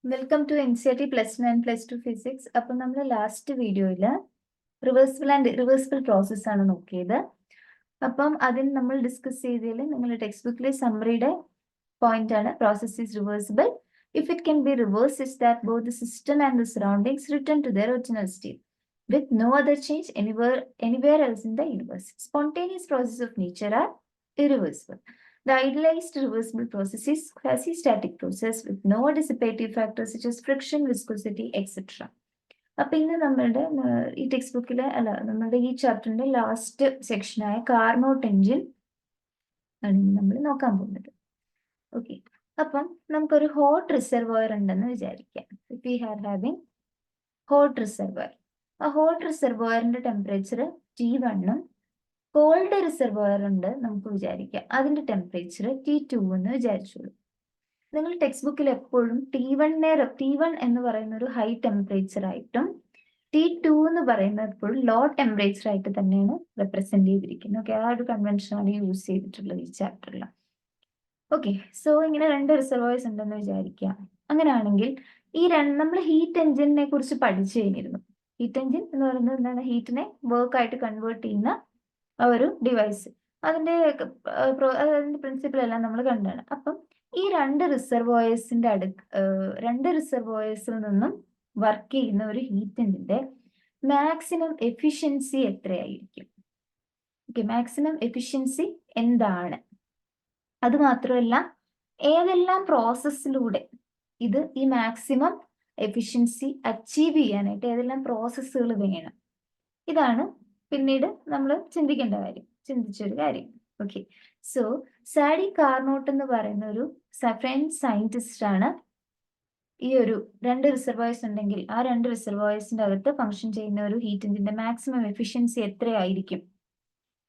Welcome to NCERT +1 and +2 physics. അപ്പം നമ്മൾ last വീഡിയോയിൽ റിവേഴ്സിബിൾ പ്രോസസ് ആണ് നോക്കിയത്. അപ്പം അതിൽ നമ്മൾ ഡിസ്കസ് ചെയ്തതിൽ നിങ്ങളുടെ ടെക്സ്റ്റ് ബുക്കിലെ സമ്മറിയുടെ പോയിന്റ് ആണ് process is reversible if it can be reverse is that both the system and the surroundings return to their original state with no other change anywhere else in the universe. Spontaneous processes of nature are irreversible. The idealized reversible process is quasi-static process with no dissipative factors such as friction, viscosity, etc. അപ്പൊ ഇന്ന് നമ്മളുടെ ഈ text ബുക്കിലെ നമ്മളുടെ ഈ ചാപ്റ്ററിന്റെ last സെക്ഷനായ Carnot engine ആണ് നമ്മൾ നോക്കാൻ പോകുന്നത്. ഓക്കെ, അപ്പം നമുക്കൊരു ഹോട്ട് റിസർവോയർ ഉണ്ടെന്ന് വിചാരിക്കാം. If we are having hot reservoir, ആ ഹോട്ട് റിസർവോയറിന്റെ ടെമ്പറേച്ചർ T1 കോൾഡ് റിസർവോയർ ഉണ്ട് നമുക്ക് വിചാരിക്കാം, അതിന്റെ ടെമ്പറേച്ചർ T2 എന്ന് വിചാരിച്ചോളൂ. നിങ്ങൾ ടെക്സ്റ്റ് ബുക്കിൽ എപ്പോഴും T1 എന്ന് പറയുന്ന ഒരു ഹൈ ടെമ്പറേച്ചർ ആയിട്ടും T2 എന്ന് പറയുന്നത് എപ്പോഴും ലോ ടെമ്പറേച്ചർ ആയിട്ട് തന്നെയാണ് റെപ്രസെന്റ് ചെയ്തിരിക്കുന്നത്. ഓക്കെ, ആ ഒരു കൺവെൻഷനാണ് യൂസ് ചെയ്തിട്ടുള്ളത് ഈ ചാപ്റ്ററിൽ. ഓക്കെ, സോ ഇങ്ങനെ രണ്ട് റിസർവോയേഴ്സ് ഉണ്ടെന്ന് വിചാരിക്കാം. അങ്ങനെയാണെങ്കിൽ നമ്മൾ ഹീറ്റ് എഞ്ചിനെ കുറിച്ച് പഠിച്ചു കഴിഞ്ഞിരുന്നു. ഹീറ്റ് എഞ്ചിൻ എന്ന് പറയുന്നത് എന്താണ്? ഹീറ്റിനെ വർക്ക് ആയിട്ട് കൺവേർട്ട് ചെയ്യുന്ന ആ ഒരു ഡിവൈസ്, അതിന്റെ പ്രിൻസിപ്പിൾ എല്ലാം നമ്മൾ കണ്ടാണ്. അപ്പം ഈ രണ്ട് റിസർവോയേഴ്സിൽ നിന്നും വർക്ക് ചെയ്യുന്ന ഒരു ഹീറ്റ് എഞ്ചിന്റെ മാക്സിമം എഫിഷ്യൻസി എത്രയായിരിക്കും? ഓക്കെ, മാക്സിമം എഫിഷ്യൻസി എന്താണ്? അത് മാത്രമല്ല, ഏതെല്ലാം പ്രോസസ്സിലൂടെ ഈ മാക്സിമം എഫിഷ്യൻസി അച്ചീവ് ചെയ്യാനായിട്ട് ഏതെല്ലാം പ്രോസസ്സുകൾ വേണം? ഇതാണ് പിന്നീട് നമ്മൾ ചിന്തിച്ചൊരു കാര്യം. ഓക്കെ, സോ സാഡി കാർനോട്ട് എന്ന് പറയുന്ന ഒരു ഫ്രഞ്ച് സയന്റിസ്റ്റ് ആണ് ഈ ഒരു രണ്ട് റിസർവോയേഴ്സ് ഉണ്ടെങ്കിൽ ആ രണ്ട് റിസർവോയേഴ്സിന്റെ അകത്ത് ഫംഗ്ഷൻ ചെയ്യുന്ന ഒരു ഹീറ്റ് എഞ്ചിന്റെ മാക്സിമം എഫിഷ്യൻസി എത്രയായിരിക്കും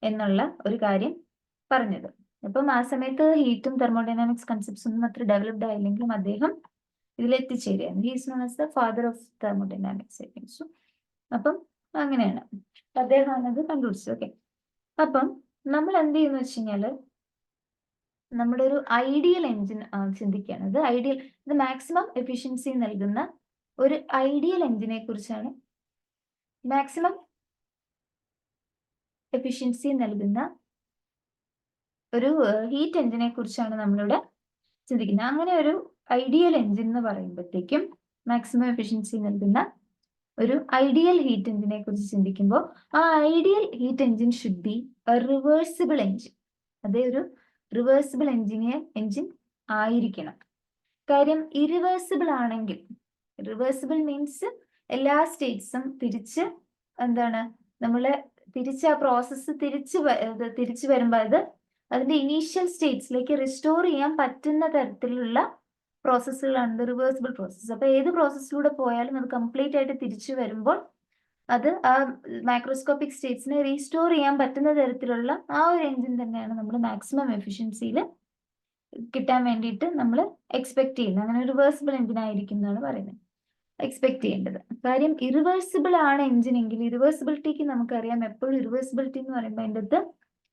എന്നുള്ള ഒരു കാര്യം പറഞ്ഞത്. അപ്പം ആ സമയത്ത് ഹീറ്റും തെർമോഡൈനാമിക്സ് കൺസെപ്റ്റ്സ് ഒന്നും അത്ര ഡെവലപ്ഡ് ആയില്ലെങ്കിലും അദ്ദേഹം ഇതിലെത്തിച്ചേരുകയാണ്. He is known as the father of thermodynamics. അപ്പം അങ്ങനെയാണ് അദ്ദേഹമാണ് അത് കണ്ടുപിടിച്ചത്. ഓക്കെ, അപ്പം നമ്മൾ എന്ത് ചെയ്യുന്ന വെച്ച് കഴിഞ്ഞാല് നമ്മുടെ ഒരു ഐഡിയൽ എഞ്ചിൻ ചിന്തിക്കുകയാണ്. ഇത് മാക്സിമം എഫിഷ്യൻസി നൽകുന്ന ഒരു ഐഡിയൽ എഞ്ചിനെ കുറിച്ചാണ്, മാക്സിമം എഫിഷ്യൻസി നൽകുന്ന ഒരു ഹീറ്റ് എഞ്ചിനെ കുറിച്ചാണ് നമ്മളിവിടെ ചിന്തിക്കുന്നത്. അങ്ങനെ ഒരു ഐഡിയൽ എഞ്ചിൻ എന്ന് പറയുമ്പോഴത്തേക്കും മാക്സിമം എഫിഷ്യൻസി നൽകുന്ന ഒരു ഐഡിയൽ ഹീറ്റ് എഞ്ചിനെ കുറിച്ച് ചിന്തിക്കുമ്പോൾ ആ ideal heat engine should be A reversible engine. അതേ ഒരു റിവേഴ്സിബിൾ എഞ്ചിൻ ആയിരിക്കണം. കാര്യം ഇറിവേഴ്സിബിൾ ആണെങ്കിൽ, റിവേഴ്സിബിൾ മീൻസ് എല്ലാ സ്റ്റേറ്റ്സും തിരിച്ച് ആ പ്രോസസ്സ് തിരിച്ചു വരുമ്പോൾ അതിന്റെ ഇനീഷ്യൽ സ്റ്റേറ്റ്സിലേക്ക് റിസ്റ്റോർ ചെയ്യാൻ പറ്റുന്ന തരത്തിലുള്ള പ്രോസസ്സുകളാണ് റിവേഴ്സിബിൾ പ്രോസസ്സ്. അപ്പൊ ഏത് പ്രോസസ്സിലൂടെ പോയാലും അത് കംപ്ലീറ്റ് ആയിട്ട് തിരിച്ചു വരുമ്പോൾ അത് ആ മൈക്രോസ്കോപ്പിക് സ്റ്റേറ്റ്സിനെ റീസ്റ്റോർ ചെയ്യാൻ പറ്റുന്ന തരത്തിലുള്ള ആ ഒരു എഞ്ചിൻ തന്നെയാണ് നമ്മൾ മാക്സിമം എഫിഷ്യൻസിയിൽ കിട്ടാൻ വേണ്ടിയിട്ട് നമ്മൾ എക്സ്പെക്ട് ചെയ്യുന്നത്. അങ്ങനെ റിവേഴ്സിബിൾ എഞ്ചിൻ ആയിരിക്കും എന്നാണ് പറയുന്നത്, എക്സ്പെക്ട് ചെയ്യേണ്ടത്. കാര്യം ഇറിവേഴ്സിബിൾ ആണ് എഞ്ചിൻ എങ്കിൽ ഇറിവേഴ്സിബിലിറ്റിക്ക് നമുക്കറിയാം, എപ്പോഴും ഇറിവേഴ്സിബിലിറ്റി എന്ന് പറയുമ്പോൾ അതിൻ്റെ അകത്ത്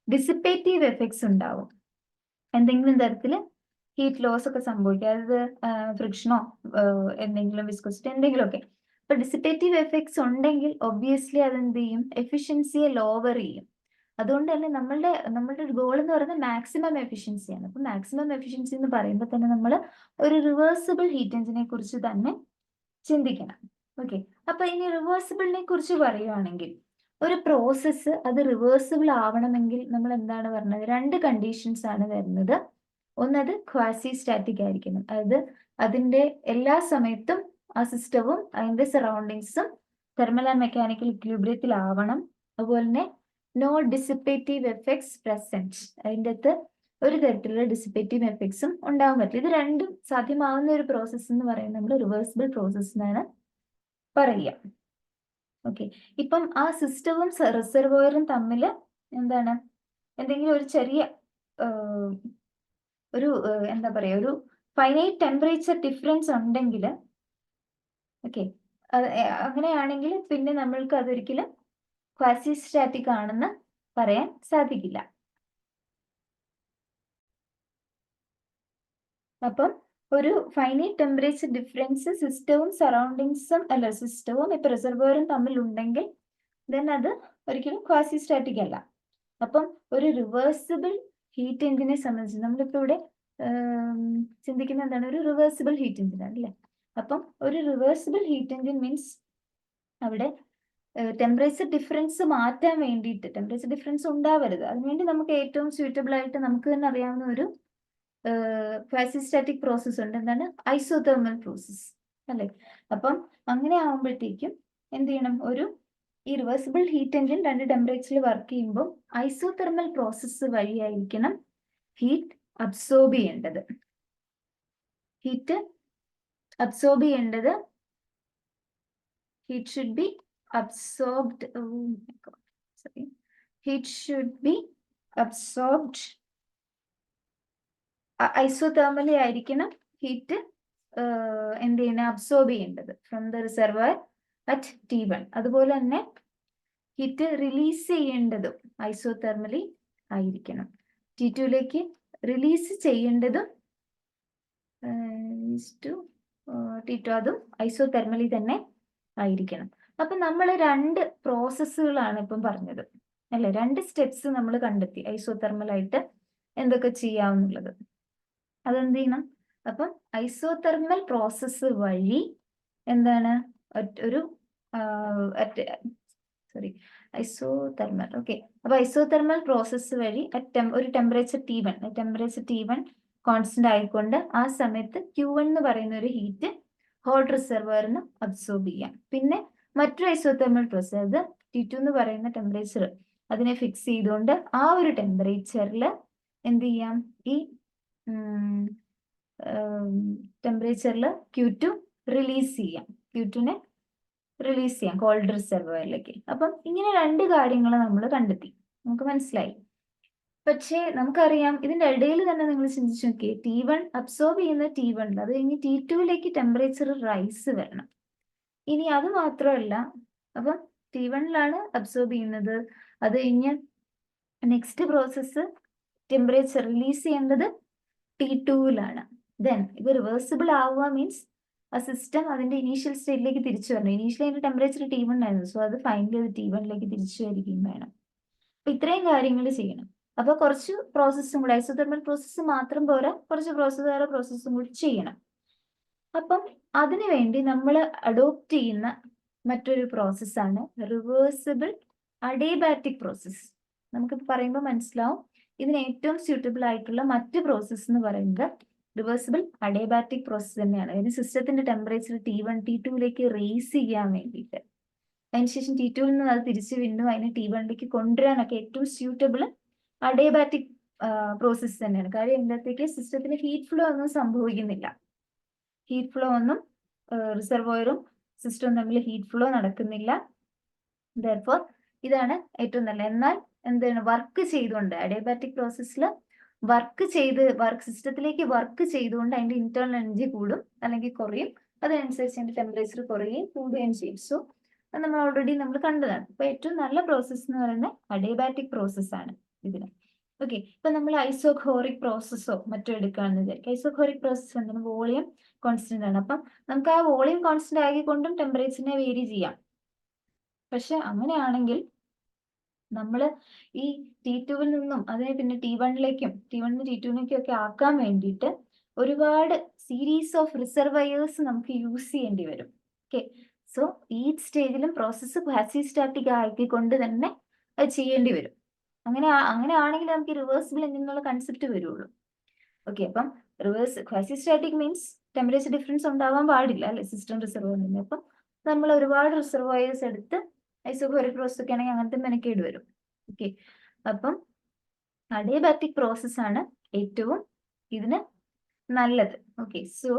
ഡിസിപ്പേറ്റീവ് എഫക്ട്സ് ഉണ്ടാവും. എന്തെങ്കിലും തരത്തിൽ ഹീറ്റ് ലോസ് ഒക്കെ സംഭവിക്കുക, അതായത് ഫ്രിക്ഷനോ എന്തെങ്കിലും വിസ്കോസിറ്റി എന്തെങ്കിലുമൊക്കെ. അപ്പൊ ഡിസിപ്പേറ്റീവ് എഫക്ട്സ് ഉണ്ടെങ്കിൽ ഒബ്വിയസ്ലി അതെന്ത് ചെയ്യും? എഫിഷ്യൻസിയെ ലോവർ ചെയ്യും. അതുകൊണ്ട് തന്നെ നമ്മളുടെ ഒരു ഗോൾ എന്ന് പറയുന്നത് മാക്സിമം എഫിഷ്യൻസിയാണ്. അപ്പൊ മാക്സിമം എഫിഷ്യൻസി എന്ന് പറയുമ്പോൾ തന്നെ നമ്മൾ ഒരു റിവേഴ്സിബിൾ ഹീറ്റ് എഞ്ചിനെ കുറിച്ച് തന്നെ ചിന്തിക്കണം. ഓക്കെ, അപ്പൊ ഇനി റിവേഴ്സിബിളിനെ കുറിച്ച് പറയുവാണെങ്കിൽ ഒരു പ്രോസസ്സ് അത് റിവേഴ്സിബിൾ ആവണമെങ്കിൽ നമ്മൾ എന്താണ് പറഞ്ഞത്? രണ്ട് കണ്ടീഷൻസ് ആണ് വരുന്നത്. ഒന്നത് ക്വാസി സ്റ്റാറ്റിക് ആയിരിക്കണം, അതായത് അതിന്റെ എല്ലാ സമയത്തും ആ സിസ്റ്റവും അതിന്റെ സറൗണ്ടിങ്സും തെർമൽ ആൻഡ് മെക്കാനിക്കൽ ഇക്വിലിബ്രിയത്തിലാവണം. അതുപോലെ തന്നെ നോ ഡിസിപ്പേറ്റീവ് എഫക്ട്സ് പ്രസന്റ്, അതിൻ്റെ അകത്ത് ഒരു തരത്തിലുള്ള ഡിസിപ്പേറ്റീവ് എഫക്ട്സും ഉണ്ടാവാൻ പറ്റില്ല. ഇത് രണ്ടും സാധ്യമാവുന്ന ഒരു പ്രോസസ്സ് എന്ന് പറയുന്നത് നമ്മൾ റിവേഴ്സിബിൾ പ്രോസസ് എന്നാണ് പറയുക. ഓക്കെ, ഇപ്പം ആ സിസ്റ്റവും റിസർവോയറും തമ്മിൽ എന്തെങ്കിലും ഒരു ചെറിയ ഒരു ഒരു ഫൈനൈറ്റ് ടെമ്പറേച്ചർ ഡിഫറൻസ് ഉണ്ടെങ്കിൽ, ഓക്കെ, അങ്ങനെയാണെങ്കിൽ പിന്നെ നമ്മൾക്ക് അതൊരിക്കലും ക്വാസി സ്റ്റാറ്റിക് ആണെന്ന് പറയാൻ സാധിക്കില്ല. അപ്പം ഒരു ഫൈനൈറ്റ് ടെമ്പറേച്ചർ ഡിഫറൻസ് സിസ്റ്റവും സറൗണ്ടിങ്സും അല്ല സിസ്റ്റവും ഇപ്പൊ റിസർവോയറും തമ്മിൽ ഉണ്ടെങ്കിൽ ദെൻ അത് ഒരിക്കലും ക്വാസി സ്റ്റാറ്റിക് അല്ല. അപ്പം ഒരു റിവേഴ്സിബിൾ ഹീറ്റ് എഞ്ചിനെ സംബന്ധിച്ച് നമ്മളിപ്പോ ഇവിടെ ചിന്തിക്കുന്ന എന്താണ്, ഒരു റിവേഴ്സിബിൾ ഹീറ്റ് എഞ്ചിൻ ആണ് അല്ലേ. അപ്പം ഒരു റിവേഴ്സിബിൾ ഹീറ്റ് എഞ്ചിൻ മീൻസ് അവിടെ ടെമ്പറേച്ചർ ഡിഫറൻസ് മാറ്റാൻ വേണ്ടിയിട്ട്, ടെമ്പറേച്ചർ ഡിഫറൻസ് ഉണ്ടാവരുത്, അതിനുവേണ്ടി നമുക്ക് ഏറ്റവും സ്യൂട്ടബിൾ ആയിട്ട് നമുക്ക് തന്നെ അറിയാവുന്ന ഒരു ക്വാസി സ്റ്റാറ്റിക് പ്രോസസ് ഉണ്ട്, എന്താണ് ഐസോതെർമൽ പ്രോസസ് അല്ലേ. അപ്പം അങ്ങനെ ആവുമ്പോഴത്തേക്കും എന്ത് ചെയ്യണം, ഒരു ഈ റിവേഴ്സിബിൾ ഹീറ്റ് എഞ്ചിൻ 2 ടെമ്പറേച്ചറിൽ വർക്ക് ചെയ്യുമ്പോൾ ഐസോതെർമൽ പ്രോസസ്സ് വഴിയായിരിക്കണം ഹീറ്റ് അബ്സോർബ് ചെയ്യേണ്ടത്. ഹീറ്റ് അബ്സോർബ് ചെയ്യേണ്ടത് heat should be absorbed. Oh my God, sorry. Heat should be absorbed. Isothermally ആയിരിക്കണം ഹീറ്റ് എന്ത് ചെയ്യുന്നത്, അബ്സോർബ് ചെയ്യേണ്ടത് from the reservoir at T1. അതുപോലെ തന്നെ ഹീറ്റ് റിലീസ് ചെയ്യേണ്ടതും ഐസോതെർമലി ആയിരിക്കണം. T2ലേക്ക് റിലീസ് ചെയ്യേണ്ടതും T2 അതും ഐസോതെർമലി തന്നെ ആയിരിക്കണം. അപ്പൊ നമ്മൾ 2 പ്രോസസ്സുകളാണ് ഇപ്പം പറഞ്ഞത് അല്ലെ, 2 സ്റ്റെപ്സ് നമ്മൾ കണ്ടെത്തി ഐസോതെർമൽ ആയിട്ട് എന്തൊക്കെ ചെയ്യാവുന്നുള്ളത്. അതെന്ത് ചെയ്യണം, അപ്പം ഐസോതെർമൽ പ്രോസസ്സ് വഴി എന്താണ് ഒരു ഐസോതെർമൽ അപ്പൊ ഐസോതെർമൽ പ്രോസസ്സ് വഴി ഒരു ടെമ്പറേച്ചർ T1 കോൺസ്റ്റന്റ് ആയിക്കൊണ്ട് ആ സമയത്ത് Q1 എന്ന് പറയുന്ന ഒരു ഹീറ്റ് ഹോട്ട് റിസർവറിന് അബ്സോർബ് ചെയ്യാം. പിന്നെ മറ്റൊരു ഐസോതെർമൽ പ്രോസസ്, അത് T2 എന്ന് പറയുന്ന ടെമ്പറേച്ചർ അതിനെ ഫിക്സ് ചെയ്തുകൊണ്ട് ആ ഒരു ടെമ്പറേച്ചറിൽ എന്ത് ചെയ്യാം, ഈ ടെമ്പറേച്ചറിൽ Q2 റിലീസ് ചെയ്യാം, Q2നെ റിലീസ് ചെയ്യാം കോൾഡ് റിസർവറിലേക്ക്. അപ്പം ഇങ്ങനെ 2 കാര്യങ്ങൾ നമ്മൾ കണ്ടെത്തി, നമുക്ക് മനസ്സിലായി. പക്ഷേ നമുക്കറിയാം ഇതിന്റെ ഇടയിൽ തന്നെ നിങ്ങൾ ചിന്തിച്ചു നോക്കിയേ, T1 അബ്സോർബ് ചെയ്യുന്ന T1, അത് കഴിഞ്ഞ് T2ലേക്ക് ടെമ്പറേച്ചർ റൈസ് വരണം. ഇനി അത് മാത്രമല്ല, അപ്പം T1ലാണ് അബ്സോർബ് ചെയ്യുന്നത്, അത് കഴിഞ്ഞ് നെക്സ്റ്റ് പ്രോസസ്സ് ടെമ്പറേച്ചർ റിലീസ് ചെയ്യേണ്ടത് T2ലാണ്. ദെൻ ഇത് റിവേഴ്സിബിൾ ആവുക മീൻസ് ആ സിസ്റ്റം അതിന്റെ ഇനീഷ്യൽ സ്റ്റേറ്റിലേക്ക് തിരിച്ചു വരണം. ഇനീഷ്യലി അതിന്റെ ടെമ്പറേച്ചർ T1 ആയിരുന്നു, സോ അത് ഫൈനലി അത് T1ലേക്ക് തിരിച്ചു വരികയും വേണം. അപ്പൊ ഇത്രയും കാര്യങ്ങൾ ചെയ്യണം. അപ്പൊ കുറച്ച് പ്രോസസ്സും കൂടി, ഐസോതെർമൽ പ്രോസസ്സ് മാത്രം പോരാ, കുറച്ച് വേറെ പ്രോസസ്സും കൂടി ചെയ്യണം. അപ്പം അതിനുവേണ്ടി നമ്മൾ അഡോപ്റ്റ് ചെയ്യുന്ന മറ്റൊരു പ്രോസസ്സാണ് റിവേഴ്സിബിൾ അഡിയബാറ്റിക് പ്രോസസ്. നമുക്ക് പറയുമ്പോൾ മനസ്സിലാവും ഇതിന് ഏറ്റവും സ്യൂട്ടബിൾ ആയിട്ടുള്ള മറ്റ് പ്രോസസ്സ് എന്ന് പറയുന്നത് റിവേഴ്സിബിൾ അഡിയബാറ്റിക് പ്രോസസ് തന്നെയാണ്. അതായത് സിസ്റ്റത്തിന്റെ ടെമ്പറേച്ചർ T1 T2ലേക്ക് റേസ് ചെയ്യാൻ വേണ്ടിയിട്ട്, അതിനുശേഷം T2ൽ നിന്ന് അത് തിരിച്ച് വീണ്ടും അതിനെ T1ലേക്ക് കൊണ്ടുവരാനൊക്കെ ഏറ്റവും സ്യൂട്ടബിൾ അഡിയബാറ്റിക് പ്രോസസ്സ് തന്നെയാണ്. കാര്യം ഇതിനകത്തേക്ക് സിസ്റ്റത്തിന് ഹീറ്റ് ഫ്ലോ ഒന്നും സംഭവിക്കുന്നില്ല. ഹീറ്റ് ഫ്ലോ ഒന്നും റിസർവോയറും സിസ്റ്റവും തമ്മിൽ ഹീറ്റ് ഫ്ലോ നടക്കുന്നില്ല. ദെർഫോർ ഇതാണ് ഏറ്റവും നല്ലത്. എന്നാൽ എന്താണ് വർക്ക് ചെയ്തുകൊണ്ട് അഡിയബാറ്റിക് പ്രോസസ്സിൽ സിസ്റ്റത്തിലേക്ക് വർക്ക് ചെയ്തുകൊണ്ട് അതിന്റെ ഇന്റേണൽ എനർജി കൂടും അല്ലെങ്കിൽ കുറയും, അതനുസരിച്ച് അതിന്റെ ടെമ്പറേച്ചർ കുറയുകയും കൂടുകയും ചെയ്യും. സോ അത് നമ്മൾ ഓൾറെഡി കണ്ടതാണ്. അപ്പൊ ഏറ്റവും നല്ല പ്രോസസ്സ് എന്ന് പറയുന്നത് അഡിയബാറ്റിക് പ്രോസസ് ആണ് ഇതിന്. ഇപ്പൊ നമ്മൾ ഐസോഖോറിക് പ്രോസസ്സോ മറ്റോ എടുക്കുകയാണെന്ന് വിചാരിക്കും. ഐസോഖോറിക് പ്രോസസ് എന്താണ്, വോളിയം കോൺസ്റ്റന്റ് ആണ്. അപ്പം നമുക്ക് ആ വോളിയം കോൺസ്റ്റന്റ് ആക്കിക്കൊണ്ടും ടെമ്പറേച്ചറിനെ വേരി ചെയ്യാം. പക്ഷെ അങ്ങനെയാണെങ്കിൽ നമ്മൾ ഈ T2വിൽ നിന്നും അതിനെ പിന്നെ T1ലേക്കും T2ലേക്കും ഒക്കെ ആക്കാൻ വേണ്ടിയിട്ട് ഒരുപാട് സീരീസ് ഓഫ് റിസർവയേഴ്സ് നമുക്ക് യൂസ് ചെയ്യേണ്ടി വരും. സോ ഈ സ്റ്റേജിലും പ്രോസസ്സ് ക്വാസി സ്റ്റാറ്റിക് ആക്കിക്കൊണ്ട് തന്നെ അത് ചെയ്യേണ്ടി വരും. അങ്ങനെയാണെങ്കിൽ നമുക്ക് റിവേഴ്സിബിൾ എന്നുള്ള കൺസെപ്റ്റ് വരുള്ളൂ. അപ്പം quasi static means temperature difference ഉണ്ടാവാൻ പാടില്ല അല്ലെ സിസ്റ്റം റിസർവോയറിൽ. അപ്പം നമ്മൾ ഒരുപാട് റിസർവോയേഴ്സ് എടുത്ത് ഐസോഖോറിക് പ്രോസസ് ഒക്കെ ആണെങ്കിൽ അങ്ങനത്തെ മെനക്കേട് വരും. അപ്പം അഡിയബാറ്റിക് പ്രോസസ് ആണ് ഏറ്റവും ഇതിന് നല്ലത്. സോ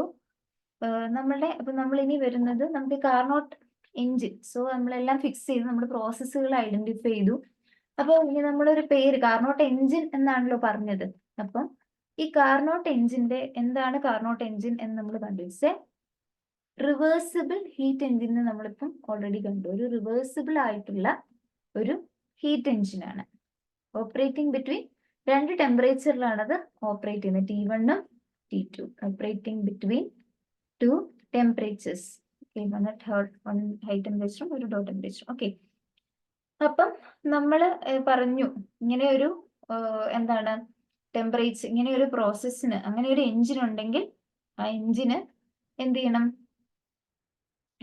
നമ്മൾ ഇനി വരുന്നത് നമുക്ക് കാർനോട്ട് എഞ്ചിൻ. സോ നമ്മളെല്ലാം ഫിക്സ് ചെയ്തു, നമ്മൾ പ്രോസസ്സുകൾ ഐഡന്റിഫൈ ചെയ്തു. അപ്പൊ ഇനി നമ്മളൊരു പേര് കാർനോട്ട് എഞ്ചിൻ എന്നാണല്ലോ പറഞ്ഞത്. അപ്പം ഈ കാർനോട്ട് എഞ്ചിന്റെ എന്താണ് കാർനോട്ട് എഞ്ചിൻ എന്ന് നമ്മൾ കണ്ടുപിടിച്ചേ, റിവേഴ്സിബിൾ ഹീറ്റ് എഞ്ചിൻ നമ്മളിപ്പം ഓൾറെഡി കണ്ടു. ഒരു റിവേഴ്സിബിൾ ആയിട്ടുള്ള ഒരു ഹീറ്റ് എഞ്ചിനാണ്. ഓപ്പറേറ്റിംഗ് ബിറ്റ്വീൻ 2 ടെമ്പറേച്ചറിലാണ് അത് ഓപ്പറേറ്റ് ചെയ്യുന്നത്, T1ഉം T2, operating between two temperatures. Okay, one high temperature, ഒരു low temperature. Okay. അപ്പം നമ്മൾ പറഞ്ഞു ഇങ്ങനെ ഒരു എന്താണ് ടെമ്പറേച്ചർ, ഇങ്ങനെ ഒരു പ്രോസസ്സിന് അങ്ങനെ ഒരു എഞ്ചിൻ ഉണ്ടെങ്കിൽ ആ എഞ്ചിന് എന്ത് ചെയ്യണം,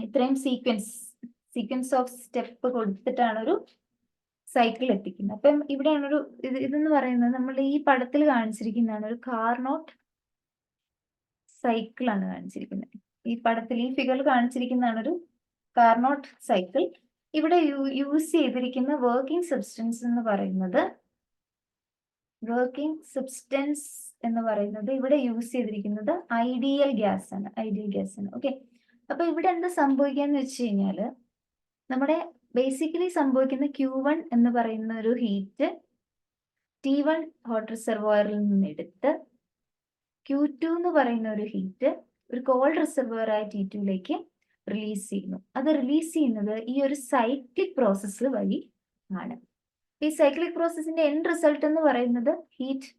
ഇത്രയും സീക്വൻസ് ഓഫ് സ്റ്റെപ്പ് കൊടുത്തിട്ടാണ് ഒരു സൈക്കിൾ എത്തിക്കുന്നത്. അപ്പം ഇവിടെയാണ് ഒരു ഇതെന്ന് പറയുന്നത് നമ്മളുടെ ഈ പടത്തിൽ കാണിച്ചിരിക്കുന്നതാണ് ഒരു കാർനോട്ട് സൈക്കിൾ ആണ് കാണിച്ചിരിക്കുന്നത്. ഈ പടത്തിൽ ഈ ഫിഗറിൽ കാണിച്ചിരിക്കുന്നതാണ് ഒരു കാർനോട്ട് സൈക്കിൾ. ഇവിടെ യൂസ് ചെയ്തിരിക്കുന്ന വർക്കിംഗ് സബ്സ്റ്റൻസ് എന്ന് പറയുന്നത് ഇവിടെ യൂസ് ചെയ്തിരിക്കുന്നത് ഐഡിയൽ ഗ്യാസ് ആണ്. ഓക്കെ, അപ്പൊ ഇവിടെ എന്താ സംഭവിക്കാന്ന് വെച്ച് കഴിഞ്ഞാല് നമ്മുടെ ബേസിക്കലി സംഭവിക്കുന്ന Q1 എന്ന് പറയുന്ന ഒരു ഹീറ്റ് T1 ഹോട്ട് റിസർവോയറിൽ നിന്ന് എടുത്ത് Q2 എന്ന് പറയുന്ന ഒരു ഹീറ്റ് ഒരു കോൾഡ് റിസർവോയർ ആയ T2ലേക്ക് റിലീസ് ചെയ്യുന്നു. അത് റിലീസ് ചെയ്യുന്നത് ഈ ഒരു സൈക്ലിക് പ്രോസസ്സ് വഴി ആണ്. ഈ സൈക്ലിക് പ്രോസസ്സിന്റെ എൻഡ് റിസൾട്ട് എന്ന് പറയുന്നത് heat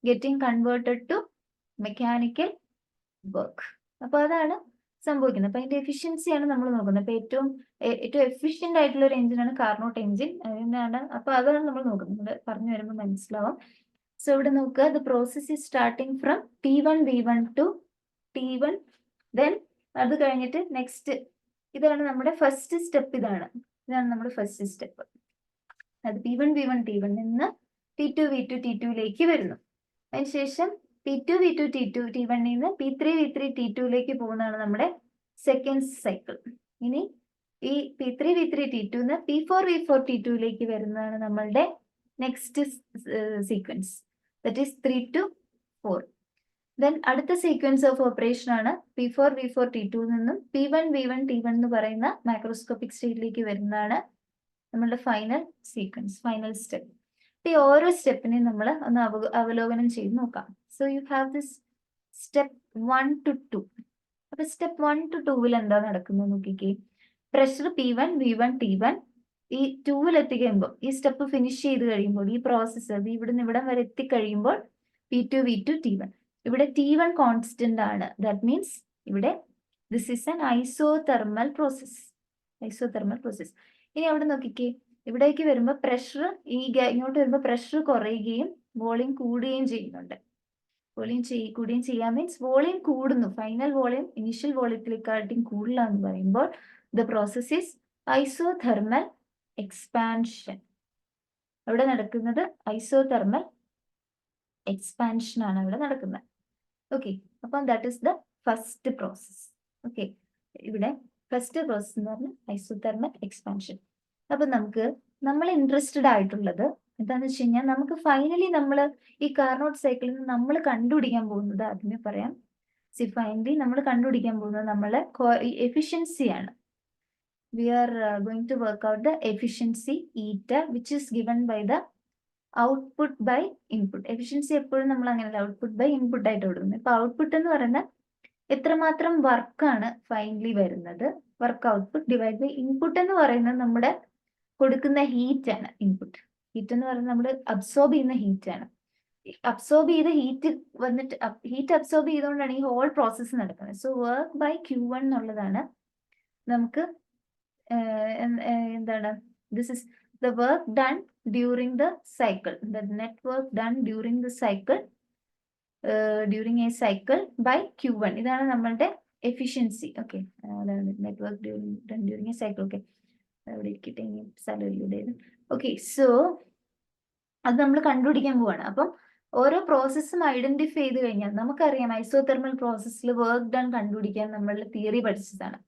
getting converted to mechanical work. അപ്പൊ അതാണ് സംഭവിക്കുന്നത്. അപ്പൊ അതിന്റെ എഫിഷ്യൻസിയാണ് നമ്മൾ നോക്കുന്നത്. അപ്പൊ ഏറ്റവും എഫിഷ്യന്റ് ആയിട്ടുള്ള ഒരു എഞ്ചിനാണ് കാർനോട്ട് എഞ്ചിൻ. അതിനാണ്, അപ്പൊ അതാണ് നമ്മൾ നോക്കുന്നത്. പറഞ്ഞു വരുമ്പോൾ മനസ്സിലാവും. സോ ഇവിടെ നോക്കുക, the process is starting from P1 V1 to T1, then അത് കഴിഞ്ഞിട്ട് നെക്സ്റ്റ് ഇതാണ് നമ്മുടെ ഫസ്റ്റ് സ്റ്റെപ്പ്. ഇതാണ് നമ്മുടെ ഫസ്റ്റ് സ്റ്റെപ്പ്. അത് P1 V1 T1 നിന്ന് T2 V2 T2ലേക്ക് വരുന്നു. അതിനുശേഷം P2 V2 T2 T1 നിന്ന് P3 V3 T2ലേക്ക് പോകുന്നതാണ് നമ്മുടെ സെക്കൻഡ് സൈക്കിൾ. ഇനി ഈ P3 V3 T2 നിന്ന് P4 V4 T2ലേക്ക് വരുന്നതാണ് നമ്മളുടെ next sequence, that is 3 to 4. Then അടുത്ത സീക്വൻസ് ഓഫ് ഓപ്പറേഷൻ ആണ് P4 V4 T2 നിന്നും P1 V1 T1 എന്ന് പറയുന്ന മാക്രോസ്കോപ്പിക് സ്റ്റേറ്റിലേക്ക് വരുന്നതാണ് നമ്മളുടെ ഫൈനൽ സീക്വൻസ്, ഫൈനൽ സ്റ്റെപ്പ്. ഈ ഓരോ സ്റ്റെപ്പിനെയും നമ്മൾ ഒന്ന് അവലോകനം ചെയ്ത് നോക്കാം. So you have this step 1 to 2. അപ്പൊ സ്റ്റെപ്പ് 1 to 2 എന്താ നടക്കുന്നത് നോക്കിക്കേ. പ്രഷർ P1 V1 T1 ഈ 2 എത്തിക്കഴിയുമ്പോൾ, ഈ സ്റ്റെപ്പ് ഫിനിഷ് ചെയ്ത് കഴിയുമ്പോൾ, ഈ പ്രോസസ്സ് അത് ഇവിടുന്ന് ഇവിടം വരെ എത്തിക്കഴിയുമ്പോൾ P2 V2 T1. ഇവിടെ T1 കോൺസ്റ്റന്റ് ആണ്. ദാറ്റ് മീൻസ് ഇവിടെ this is an isothermal process. ഇനി അവിടെ നോക്കിക്കേ, ഇവിടേക്ക് വരുമ്പോൾ പ്രഷർ ഇങ്ങോട്ട് വരുമ്പോൾ പ്രഷർ കുറയുകയും വോളിയം കൂടുകയും ചെയ്യുന്നുണ്ട്. കൂടുകയും ചെയ്യാൻ മീൻസ് വോളിയം കൂടുന്നു. ഫൈനൽ വോളിയം ഇനിഷ്യൽ വോളിയത്തിലേക്കാട്ടും കൂടുതലാന്ന് പറയുമ്പോൾ the process is isothermal expansion. അവിടെ നടക്കുന്നത് ഐസോതെർമൽ എക്സ്പാൻഷൻ ആണ് അവിടെ നടക്കുന്നത്. ഓക്കെ, അപ്പം that is the first process. Okay, ഇവിടെ ഫസ്റ്റ് പ്രോസസ് എന്ന് പറഞ്ഞാൽ ഐസോതെർമൽ എക്സ്പാൻഷൻ. അപ്പൊ നമ്മൾ ഇൻട്രസ്റ്റഡ് ആയിട്ടുള്ളത് എന്താണെന്ന് വെച്ച് കഴിഞ്ഞാൽ, നമുക്ക് ഫൈനലി നമ്മൾ ഈ കാർനോട്ട് സൈക്കിളിൽ നിന്ന് നമ്മൾ കണ്ടുപിടിക്കാൻ പോകുന്നത്, ആദ്യമേ പറയാം, ഫൈനലി നമ്മൾ കണ്ടുപിടിക്കാൻ പോകുന്നത് നമ്മളെ എഫിഷ്യൻസിയാണ്. We are going to work out the efficiency eta, which is given by the output by input. Efficiency എപ്പോഴും നമ്മൾ അങ്ങനെയല്ല, ഔട്ട്പുട്ട് ബൈ ഇൻപുട്ട് ആയിട്ട് കൊടുക്കുന്നത്. ഇപ്പൊ ഔട്ട്പുട്ട് എന്ന് പറയുന്നത് എത്രമാത്രം വർക്കാണ് ഫൈനലി വരുന്നത്, work output divide by input എന്ന് പറയുന്നത് നമ്മുടെ കൊടുക്കുന്ന ഹീറ്റ് ആണ്. ഹീറ്റ് എന്ന് പറയുന്നത് നമ്മൾ അബ്സോർബ് ചെയ്യുന്ന ഹീറ്റ് ആണ്. അബ്സോർബ് ചെയ്ത ഹീറ്റ് വന്നിട്ട് ഹീറ്റ് അബ്സോർബ് ചെയ്തുകൊണ്ടാണ് ഈ ഹോൾ പ്രോസസ്സ് നടക്കുന്നത്. സോ വർക്ക് ബൈ Q1 എന്നുള്ളതാണ് നമുക്ക് എന്താണ്, this is the work done during the cycle, the net work done during the cycle, during a cycle by Q1. ഇതാണ് നമ്മളുടെ എഫിഷ്യൻസി. ഓക്കെ, അതാണ് net work done during a cycle. Okay, അവിടെ ഇരിക്കട്ടെ, സ്ഥലമില്ലേ. Okay, so അത് നമ്മൾ കണ്ടുപിടിക്കാൻ പോവാണ്. അപ്പം ഓരോ പ്രോസസ്സും ഐഡന്റിഫൈ ചെയ്ത് കഴിഞ്ഞാൽ നമുക്കറിയാം ഐസോതെർമൽ പ്രോസസ്സിൽ വർക്ക് ഡൺ കണ്ടുപിടിക്കാൻ നമ്മൾ തിയറി പഠിച്ചതാണ്.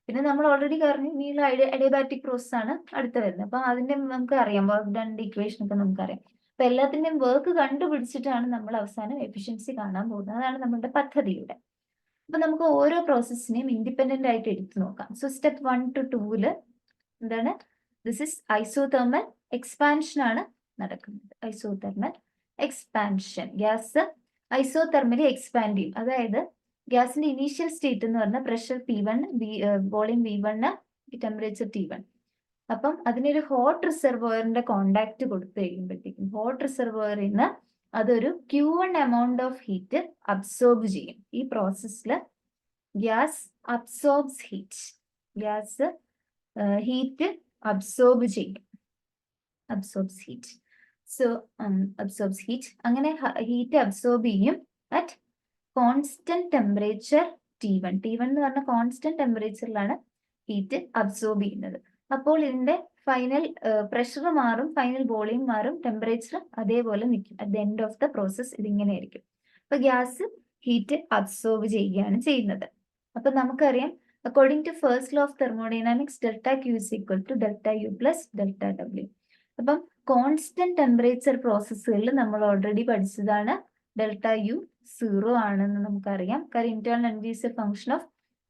പിന്നെ നമ്മൾ ഓൾറെഡി പറഞ്ഞു ഇനിയുള്ള അഡിയബാറ്റിക് പ്രോസസ് ആണ് അടുത്ത് വരുന്നത്. അപ്പൊ അതിന്റെ നമുക്ക് അറിയാം വർക്ക് ഡണ്ണിന്റെ ഇക്വേഷൻ ഒക്കെ നമുക്കറിയാം. അപ്പൊ എല്ലാത്തിന്റെയും വർക്ക് കണ്ടുപിടിച്ചിട്ടാണ് നമ്മൾ അവസാനം എഫിഷ്യൻസി കാണാൻ പോകുന്നത്. അതാണ് നമ്മുടെ പദ്ധതിയുടെ. അപ്പൊ നമുക്ക് ഓരോ പ്രോസസ്സിനെയും ഇൻഡിപെൻഡന്റ് ആയിട്ട് എടുത്തു നോക്കാം. സോ സ്റ്റെപ്പ് 1 to 2 എന്താണ്, ദിസ് ഇസ് ഐസോതെർമൽ എക്സ്പാൻഷൻ ആണ് നടക്കുന്നത്. ഐസോതെർമൽ എക്സ്പാൻഷൻ, ഗ്യാസ് ഐസോതെർമലി എക്സ്പാൻഡ് ചെയ്യും. അതായത് ഗ്യാസിന്റെ ഇനീഷ്യൽ സ്റ്റേറ്റ് എന്ന് പറഞ്ഞാൽ pressure P1, volume V1, temperature T1. അപ്പം അതിനൊരു ഹോട്ട് റിസർവോയറിന്റെ കോണ്ടാക്ട് കൊടുത്തു കഴിയുമ്പോഴത്തേക്കും ഹോട്ട് റിസർവോയറിൽ നിന്ന് അതൊരു Q1 amount of heat absorb ചെയ്യും. ഈ പ്രോസസ്സിൽ gas absorbs heat. Gas heat absorb ചെയ്യും. Absorbs heat. So absorbs heat. അങ്ങനെ ഹീറ്റ് അബ്സോർബ് ചെയ്യും at constant temperature T1. T1 എന്ന് പറഞ്ഞ കോൺസ്റ്റന്റ് ടെമ്പറേച്ചറിലാണ് ഹീറ്റ് അബ്സോർബ് ചെയ്യുന്നത്. അപ്പോൾ ഇതിന്റെ ഫൈനൽ പ്രഷർ മാറും, ഫൈനൽ വോളിയം മാറും, ടെമ്പറേച്ചർ അതേപോലെ നിൽക്കും. At the end of the process ഇതിങ്ങനെ ആയിരിക്കും. അപ്പൊ ഗ്യാസ് ഹീറ്റ് അബ്സോർബ് ചെയ്യുകയാണ് ചെയ്യുന്നത്. അപ്പൊ നമുക്കറിയാം, according to first law of thermodynamics, delta Q is equal to delta U plus delta W. അപ്പം കോൺസ്റ്റന്റ് ടെമ്പറേച്ചർ പ്രോസസ്സുകളിൽ നമ്മൾ ഓൾറെഡി പഠിച്ചതാണ് ഡെൽറ്റ U 0 ആണെന്ന് നമുക്കറിയാം. കാര്യം internal energy is a function of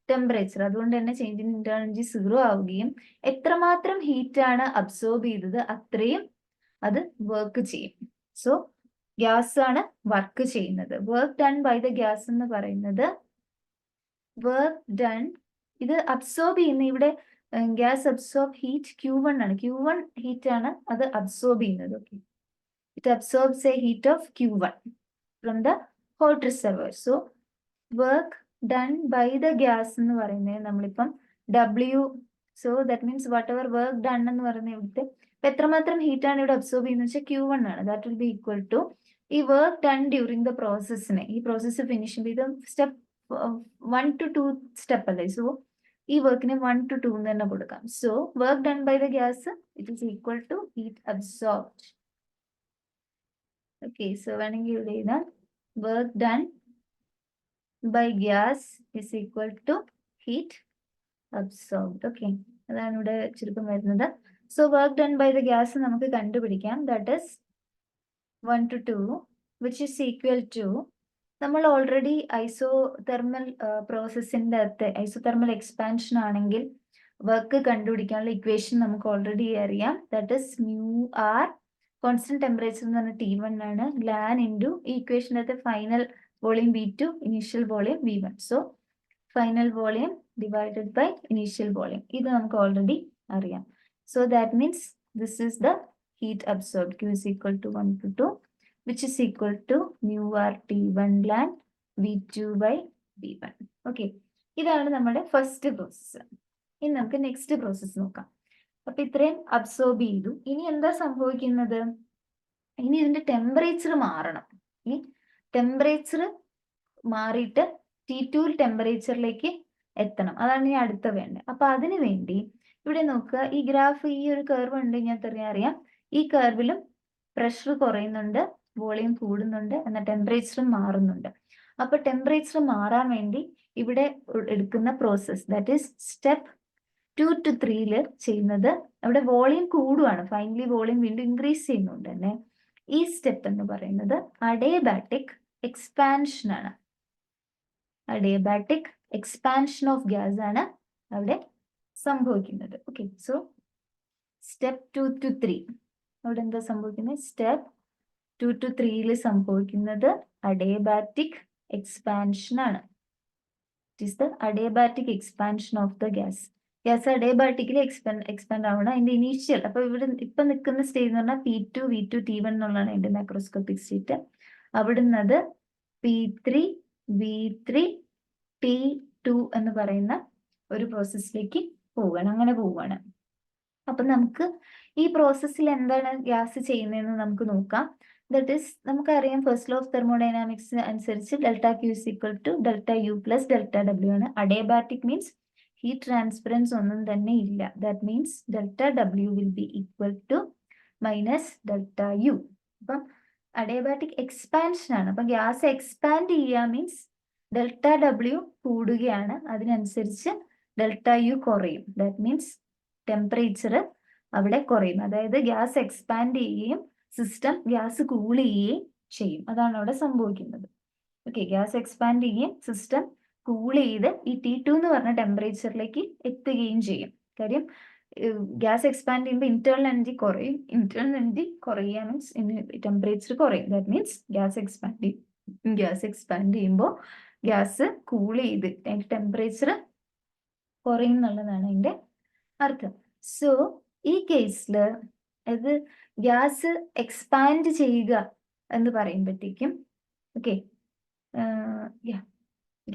temperature. അതുകൊണ്ട് തന്നെ ചേഞ്ച് ഇൻ ഇന്റേണൽ എനർജി 0 ആവുകയും എത്രമാത്രം ഹീറ്റ് ആണ് അബ്സോർബ് ചെയ്തത് അത്രയും അത് വർക്ക് ചെയ്യും. സോ ഗ്യാസ് ആണ് വർക്ക് ചെയ്യുന്നത്. Work done by the gas എന്ന് പറയുന്നത് വർക്ക് ഡൺ, ഇത് അബ്സോർബ് ചെയ്യുന്ന ഇവിടെ ഗ്യാസ് അബ്സോർബ് ഹീറ്റ് Q1 ആണ്. Q1 ഹീറ്റ് ആണ് അത് അബ്സോർബ് ചെയ്യുന്നത്. Okay, it absorbs a heat of Q1 from the hot reservoir. So work done by the gas എന്ന് പറയുന്നത് നമ്മളിപ്പം W, so that means whatever work done എന്ന് പറയുന്നത് ഇവിടുത്തെ എത്രമാത്രം ഹീറ്റ് ആണ് ഇവിടെ അബ്സോർബ് ചെയ്യുന്നത് വെച്ചാൽ Q1 ആണ്. That will be equal to ഈ വർക്ക് ഡൺ ഡ്യൂറിംഗ് ദ പ്രോസസ്സിനെ, ഈ പ്രോസസ്സ് ഫിനിഷ് ചെയ്ത് സ്റ്റെപ്പ് 1 to 2 സ്റ്റെപ്പ് അല്ലേ. സോ ഈ വർക്കിനെ 1 to 2 എന്ന് തന്നെ കൊടുക്കാം. So work done by the gas it is equal to heat absorbed. Okay, so വേണമെങ്കിൽ ഇവിടെ എഴുതാം work done by gas is equal to heat absorbed. Okay, അതാണ് ഇവിടെ ചുരുക്കം വരുന്നത്. So work done by the gas നമുക്ക് കണ്ടുപിടിക്കാം. That is 1 to 2 which is equal to, നമ്മൾ ഓൾറെഡി ഐസോതെർമൽ പ്രോസസ്സിൻ്റെ അകത്ത് ഐസോതെർമൽ എക്സ്പാൻഷൻ ആണെങ്കിൽ വർക്ക് കണ്ടുപിടിക്കാനുള്ള ഇക്വേഷൻ നമുക്ക് ഓൾറെഡി അറിയാം. That is μR, constant temperature എന്ന് പറഞ്ഞാൽ T1 ആണ്, ലാൻ ഇൻറ്റു ഈ ഇക്വേഷനകത്ത് final volume V2, initial volume V1. So final volume divided by initial volume, ഇത് നമുക്ക് ഓൾറെഡി അറിയാം. So that means this is the heat absorbed. Q is equal to 1 to 2 which is equal to μR T1 ln V2 by V1. Okay, ഇതാണ് നമ്മുടെ first process. ഇനി നമുക്ക് next process നോക്കാം. അപ്പൊ ഇത്രയും അബ്സോർബ് ചെയ്തു. ഇനി എന്താ സംഭവിക്കുന്നത്? ഇനി ഇതിന്റെ ടെമ്പറേച്ചർ മാറണം. ഈ ടെമ്പറേച്ചർ മാറിയിട്ട് T2 ടെമ്പറേച്ചറിലേക്ക് എത്തണം. അതാണ് ഇനി അടുത്ത വേണ്ടത്. അപ്പൊ അതിനു വേണ്ടി ഇവിടെ നോക്കുക, ഈ ഗ്രാഫ്, ഈ ഒരു കർവ് ഉണ്ട് ഞാൻ അറിയാം. ഈ കർവിലും പ്രഷർ കുറയുന്നുണ്ട്, വോളിയം കൂടുന്നുണ്ട്, എന്നാൽ ടെമ്പറേച്ചർ മാറുന്നുണ്ട്. അപ്പൊ ടെമ്പറേച്ചർ മാറാൻ വേണ്ടി ഇവിടെ എടുക്കുന്ന process, that is step 2 to 3 ചെയ്യുന്നത്, അവിടെ വോളിയം കൂടുകയാണ്. ഫൈനലി വോളിയം വീണ്ടും ഇൻക്രീസ് ചെയ്യുന്നുണ്ട് തന്നെ. ഈ സ്റ്റെപ്പ് എന്ന് പറയുന്നത് അഡിയബാറ്റിക് എക്സ്പാൻഷൻ ആണ്. അഡിയബാറ്റിക് എക്സ്പാൻഷൻ ഓഫ് ഗ്യാസ് ആണ് അവിടെ സംഭവിക്കുന്നത്. ഓക്കെ, സോ സ്റ്റെപ്പ് 2 to 3 അവിടെ എന്താ സംഭവിക്കുന്നത്? സ്റ്റെപ്പ് 2 to 3 സംഭവിക്കുന്നത് അഡിയബാറ്റിക് എക്സ്പാൻഷൻ ആണ്. It is the adiabatic expansion of the gas. Gas adiabatically expand ആവണം. അതിന്റെ ഇനീഷ്യൽ, അപ്പൊ ഇവിടെ ഇപ്പൊ നിൽക്കുന്ന സ്റ്റേജ് എന്ന് പറഞ്ഞാൽ P2, V2, T1 എന്നുള്ളതാണ് അതിന്റെ macroscopic state. അവിടുന്നത് P3, V3, T2 എന്ന് പറയുന്ന ഒരു പ്രോസസ്സിലേക്ക് പോവുകയാണ്. അങ്ങനെ പോവുകയാണ്. അപ്പൊ നമുക്ക് ഈ പ്രോസസ്സിൽ എന്താണ് ഗ്യാസ് ചെയ്യുന്നതെന്ന് നമുക്ക് നോക്കാം. ദാറ്റ് ഈസ്, നമുക്കറിയാം ഫസ്റ്റ് ലോ ഓഫ് തെർമോഡൈനാമിക്സ് അനുസരിച്ച് delta Q is equal to delta U plus delta W ആണ്. അഡിയബാറ്റിക് മീൻസ് ഹീറ്റ് ട്രാൻസ്ഫറൻസ് ഒന്നും തന്നെ ഇല്ല. That means delta W will be equal to minus delta U. അപ്പം adiabatic expansion ആണ്. അപ്പൊ gas expand ചെയ്യുക means delta W കൂടുകയാണ്, അതിനനുസരിച്ച് ഡെൽറ്റ U കുറയും. ദാറ്റ് മീൻസ് ടെമ്പറേച്ചർ അവിടെ കുറയും. അതായത് ഗ്യാസ് എക്സ്പാൻഡ് ചെയ്യുകയും സിസ്റ്റം ഗ്യാസ് കൂൾ ചെയ്യുകയും ചെയ്യും. അതാണ് അവിടെ സംഭവിക്കുന്നത്. ഓക്കെ, ഗ്യാസ് എക്സ്പാൻഡ് ചെയ്യുകയും സിസ്റ്റം കൂൾ ചെയ്ത് ഈ T2 എന്ന് പറഞ്ഞ ടെമ്പറേച്ചറിലേക്ക് എത്തുകയും ചെയ്യും. കാര്യം ഗ്യാസ് എക്സ്പാൻഡ് ചെയ്യുമ്പോൾ ഇന്റേണൽ എനർജി കുറയും. ഇന്റേണൽ എനർജി കുറയുക മീൻസ് ടെമ്പറേച്ചർ കുറയും. ദാറ്റ് മീൻസ് ഗ്യാസ് എക്സ്പാൻഡ് ചെയ്യുമ്പോൾ ഗ്യാസ് കൂൾ ചെയ്ത് അതിന്റെ ടെമ്പറേച്ചർ കുറയും എന്നുള്ളതാണ് അതിന്റെ അർത്ഥം. സോ ഈ കേസിൽ അത് ഗ്യാസ് എക്സ്പാൻഡ് ചെയ്യുക എന്ന് പറയുമ്പോഴത്തേക്കും ഓക്കെ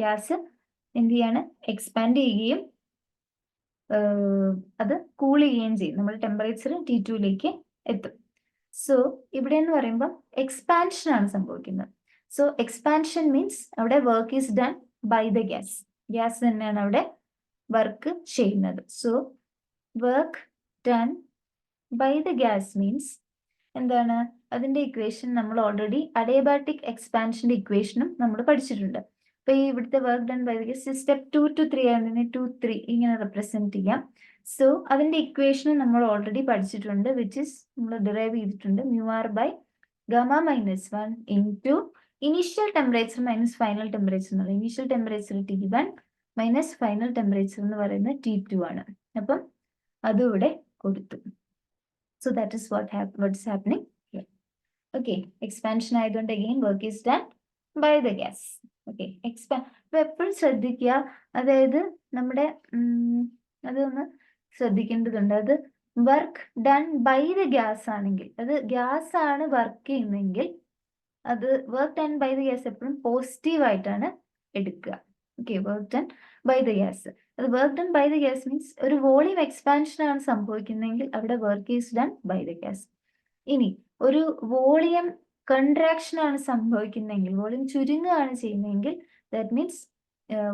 ഗ്യാസ് എന്ത് ചെയ്യാണ്, എക്സ്പാൻഡ് ചെയ്യുകയും അത് കൂൾ ചെയ്യുകയും ചെയ്യും. നമ്മൾ ടെമ്പറേച്ചർ T2ലേക്ക് എത്തും. സോ ഇവിടെ എന്ന് പറയുമ്പോൾ എക്സ്പാൻഷൻ ആണ് സംഭവിക്കുന്നത്. സോ എക്സ്പാൻഷൻ മീൻസ് അവിടെ work is done by the gas. Gas തന്നെയാണ് അവിടെ വർക്ക് ചെയ്യുന്നത്. So work done by the gas means എന്താണ്, അതിന്റെ ഇക്വേഷൻ നമ്മൾ ഓൾറെഡി അഡിയബാറ്റിക് എക്സ്പാൻഷന്റെ ഇക്വേഷനും നമ്മൾ പഠിച്ചിട്ടുണ്ട്. അപ്പൊ ഈ ഇവിടുത്തെ work done by the gas step 2 to 3 ആയതിനെ 2, 3 ഇങ്ങനെ റെപ്രസെന്റ് ചെയ്യാം. സോ അതിന്റെ ഇക്വേഷൻ നമ്മൾ ഓൾറെഡി പഠിച്ചിട്ടുണ്ട്, വിച്ച് ഇസ് നമ്മൾ ഡിറൈവ് ചെയ്തിട്ടുണ്ട് μr by gamma minus 1 into initial temperature minus final temperature എന്ന് പറയുന്നത്. Initial temperature T1 minus final temperature എന്ന് പറയുന്നത് T2 ആണ്. അപ്പം അതും ഇവിടെ കൊടുത്തു. So that is what's happening here. Okay, expansion ആയതുകൊണ്ട് again work is done by the gas. Okay, അപ്പൊ എപ്പോഴും ശ്രദ്ധിക്കുക, അതായത് നമ്മുടെ അതൊന്ന് ശ്രദ്ധിക്കേണ്ടതുണ്ട്. അത് work done by the gas ആണെങ്കിൽ, അത് ഗ്യാസ് ആണ് വർക്ക് ചെയ്യുന്നെങ്കിൽ അത് work done by the gas എപ്പോഴും പോസിറ്റീവ് ആയിട്ടാണ് എടുക്കുക. Okay, work done by the gas. അത് work done by the gas means ഒരു വോളിയം എക്സ്പാൻഷൻ ആണ് സംഭവിക്കുന്നതെങ്കിൽ അവിടെ work is done by the gas. ഇനി ഒരു വോളിയം കൺട്രാക്ഷൻ ആണ് സംഭവിക്കുന്നതെങ്കിൽ, വോളിയം ചുരുങ്ങുകയാണ് ചെയ്യുന്നതെങ്കിൽ that means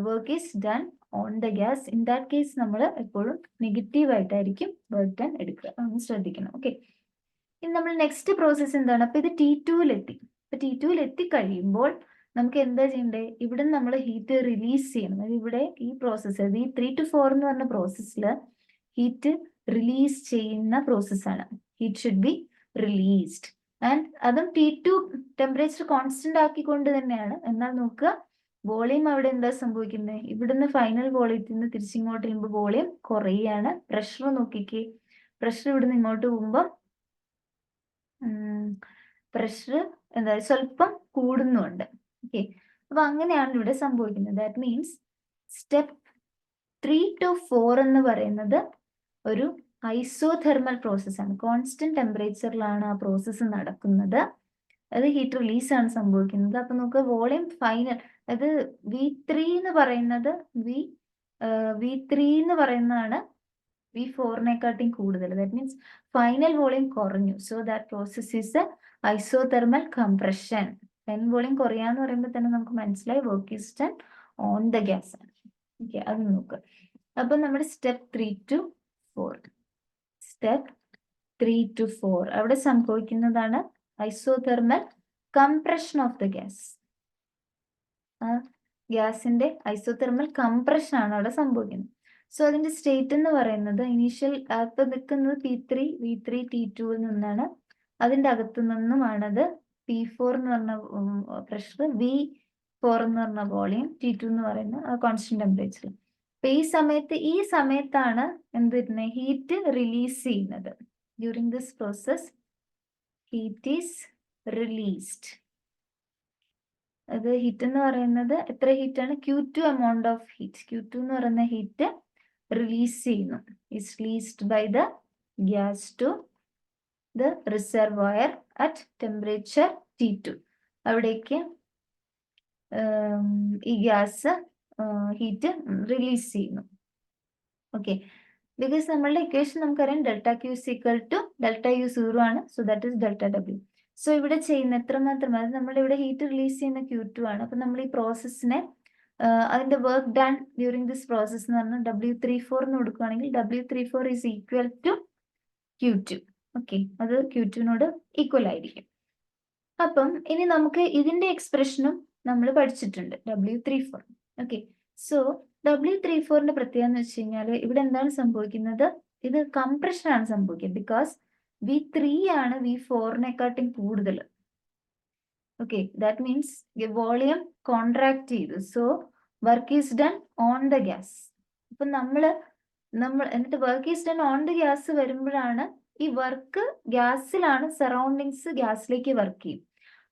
work is done on the gas. In that case നമ്മൾ എപ്പോഴും നെഗറ്റീവ് ആയിട്ടായിരിക്കും വർക്ക് ഡൺ എടുക്കുക. ഒന്ന് ശ്രദ്ധിക്കണം. ഓക്കെ, ഇനി നമ്മൾ നെക്സ്റ്റ് പ്രോസസ്സ് എന്താണ്? അപ്പൊ ഇത് T2-ലെത്തി. അപ്പൊ T2-ൽ എത്തിക്കഴിയുമ്പോൾ നമുക്ക് എന്താ ചെയ്യണ്ടേ? ഇവിടെ നമ്മൾ ഹീറ്റ് റിലീസ് ചെയ്യണം. അതായത് ഇവിടെ ഈ പ്രോസസ്സ്, ഈ 3 to 4 എന്ന് പറഞ്ഞ പ്രോസസ്സിൽ ഹീറ്റ് റിലീസ് ചെയ്യുന്ന പ്രോസസ്സാണ്. Heat should be released. And അതും T2 ടെമ്പറേച്ചർ കോൺസ്റ്റന്റ് ആക്കിക്കൊണ്ട് തന്നെയാണ്. എന്നാൽ നോക്കുക, വോളിയം അവിടെ എന്താ സംഭവിക്കുന്നത്? ഇവിടുന്ന് ഫൈനൽ വോളിയത്തിൽ നിന്ന് തിരിച്ചിങ്ങോട്ട് വരുമ്പോൾ വോളിയം കുറയാണ്. പ്രഷർ നോക്കിക്കേ, പ്രഷർ ഇവിടുന്ന് ഇങ്ങോട്ട് പോകുമ്പോൾ പ്രഷർ എന്താ സ്വല്പം കൂടുന്നുണ്ട്. ഓക്കെ, അപ്പൊ അങ്ങനെയാണ് ഇവിടെ സംഭവിക്കുന്നത്. ദാറ്റ് മീൻസ് സ്റ്റെപ്പ് 3 to 4 എന്ന് പറയുന്നത് ഒരു ഐസോതെർമൽ പ്രോസസ് ആണ്. കോൺസ്റ്റന്റ് ടെമ്പറേച്ചറിലാണ് ആ പ്രോസസ്സ് നടക്കുന്നത്. അത് ഹീറ്റ് റിലീസ് ആണ് സംഭവിക്കുന്നത്. അപ്പൊ നമുക്ക് വോളിയം ഫൈനൽ, അത് V3 എന്ന് പറയുന്നത് V3 എന്ന് പറയുന്നതാണ് V4-നെക്കാട്ടും കൂടുതൽ. ദാറ്റ് മീൻസ് ഫൈനൽ വോളിയം കുറഞ്ഞു. So that process is isothermal compression. Final volume കുറയാന്ന് പറയുമ്പോൾ തന്നെ നമുക്ക് മനസ്സിലായി work is done on the gas ആണ്. ഓക്കെ, അത് നോക്കുക. അപ്പൊ നമ്മുടെ സ്റ്റെപ്പ് 3 to 4, സ്റ്റെപ്പ് 3 to 4 അവിടെ സംഭവിക്കുന്നതാണ് isothermal compression of the gas. ഗ്യാസിന്റെ ഐസോതെർമൽ കംപ്രഷൻ ആണ് അവിടെ സംഭവിക്കുന്നത്. സോ അതിന്റെ സ്റ്റേറ്റ് എന്ന് പറയുന്നത് ഇനീഷ്യൽ അകത്ത് നിൽക്കുന്നത് V3 T2-ൽ നിന്നാണ്. അതിന്റെ അകത്തു നിന്നുമാണത് P4 എന്ന് പറഞ്ഞ പ്രഷർ, V4 എന്ന് പറഞ്ഞ വോളിയം, T2 എന്ന് പറയുന്ന കോൺസ്റ്റന്റ് ടെമ്പറേച്ചർ. അപ്പൊ ഈ സമയത്താണ് എന്ത് വരുന്നത്? ഹീറ്റ് റിലീസ് ചെയ്യുന്നത്. During this process heat is released. അത് ഹീറ്റ് എന്ന് പറയുന്നത് എത്ര ഹീറ്റാണ്? Q2 amount of heat. Q2 എന്ന് പറയുന്ന ഹീറ്റ് റിലീസ് ചെയ്യുന്നു. Is released by the gas to the reservoir at temperature T2. അവിടേക്ക് ഈ ഗ്യാസ് ഹീറ്റ് റിലീസ് ചെയ്യുന്നു. ഓക്കെ, ബിക്കോസ് നമ്മളുടെ ഇക്വേഷൻ നമുക്കറിയാം ΔQ = ΔU0 ആണ്. So that is ΔW. So ഇവിടെ ചെയ്യുന്ന എത്രമാത്രം, അത് നമ്മുടെ ഇവിടെ ഹീറ്റ് റിലീസ് ചെയ്യുന്ന Q2 ആണ്. അപ്പൊ നമ്മൾ ഈ പ്രോസസ്സിനെ അതിന്റെ work done during this process എന്ന് പറഞ്ഞാൽ W34 എന്ന് കൊടുക്കുകയാണെങ്കിൽ W34 is equal to Q2. Okay, അത് Q2-നോട് ഈക്വൽ ആയിരിക്കും. അപ്പം ഇനി നമുക്ക് ഇതിന്റെ എക്സ്പ്രഷനും നമ്മൾ പഠിച്ചിട്ടുണ്ട്, W34. ഓക്കെ, സോ W34-ന്റെ പ്രത്യേകത എന്ന് വെച്ച് കഴിഞ്ഞാൽ ഇവിടെ എന്താണ് സംഭവിക്കുന്നത്? ഇത് കംപ്രഷൻ ആണ് സംഭവിക്കുന്നത്. ബിക്കോസ് V3 ആണ് V4-നെക്കാട്ടും കൂടുതൽ. Okay, that means volume contract ചെയ്തു. So work is done on the gas. അപ്പൊ നമ്മൾ എന്നിട്ട് work is done on the gas വരുമ്പോഴാണ് ഈ വർക്ക് ഗ്യാസിലാണ്, സറൗണ്ടിങ്സ് ഗ്യാസിലേക്ക് വർക്ക് ചെയ്യും.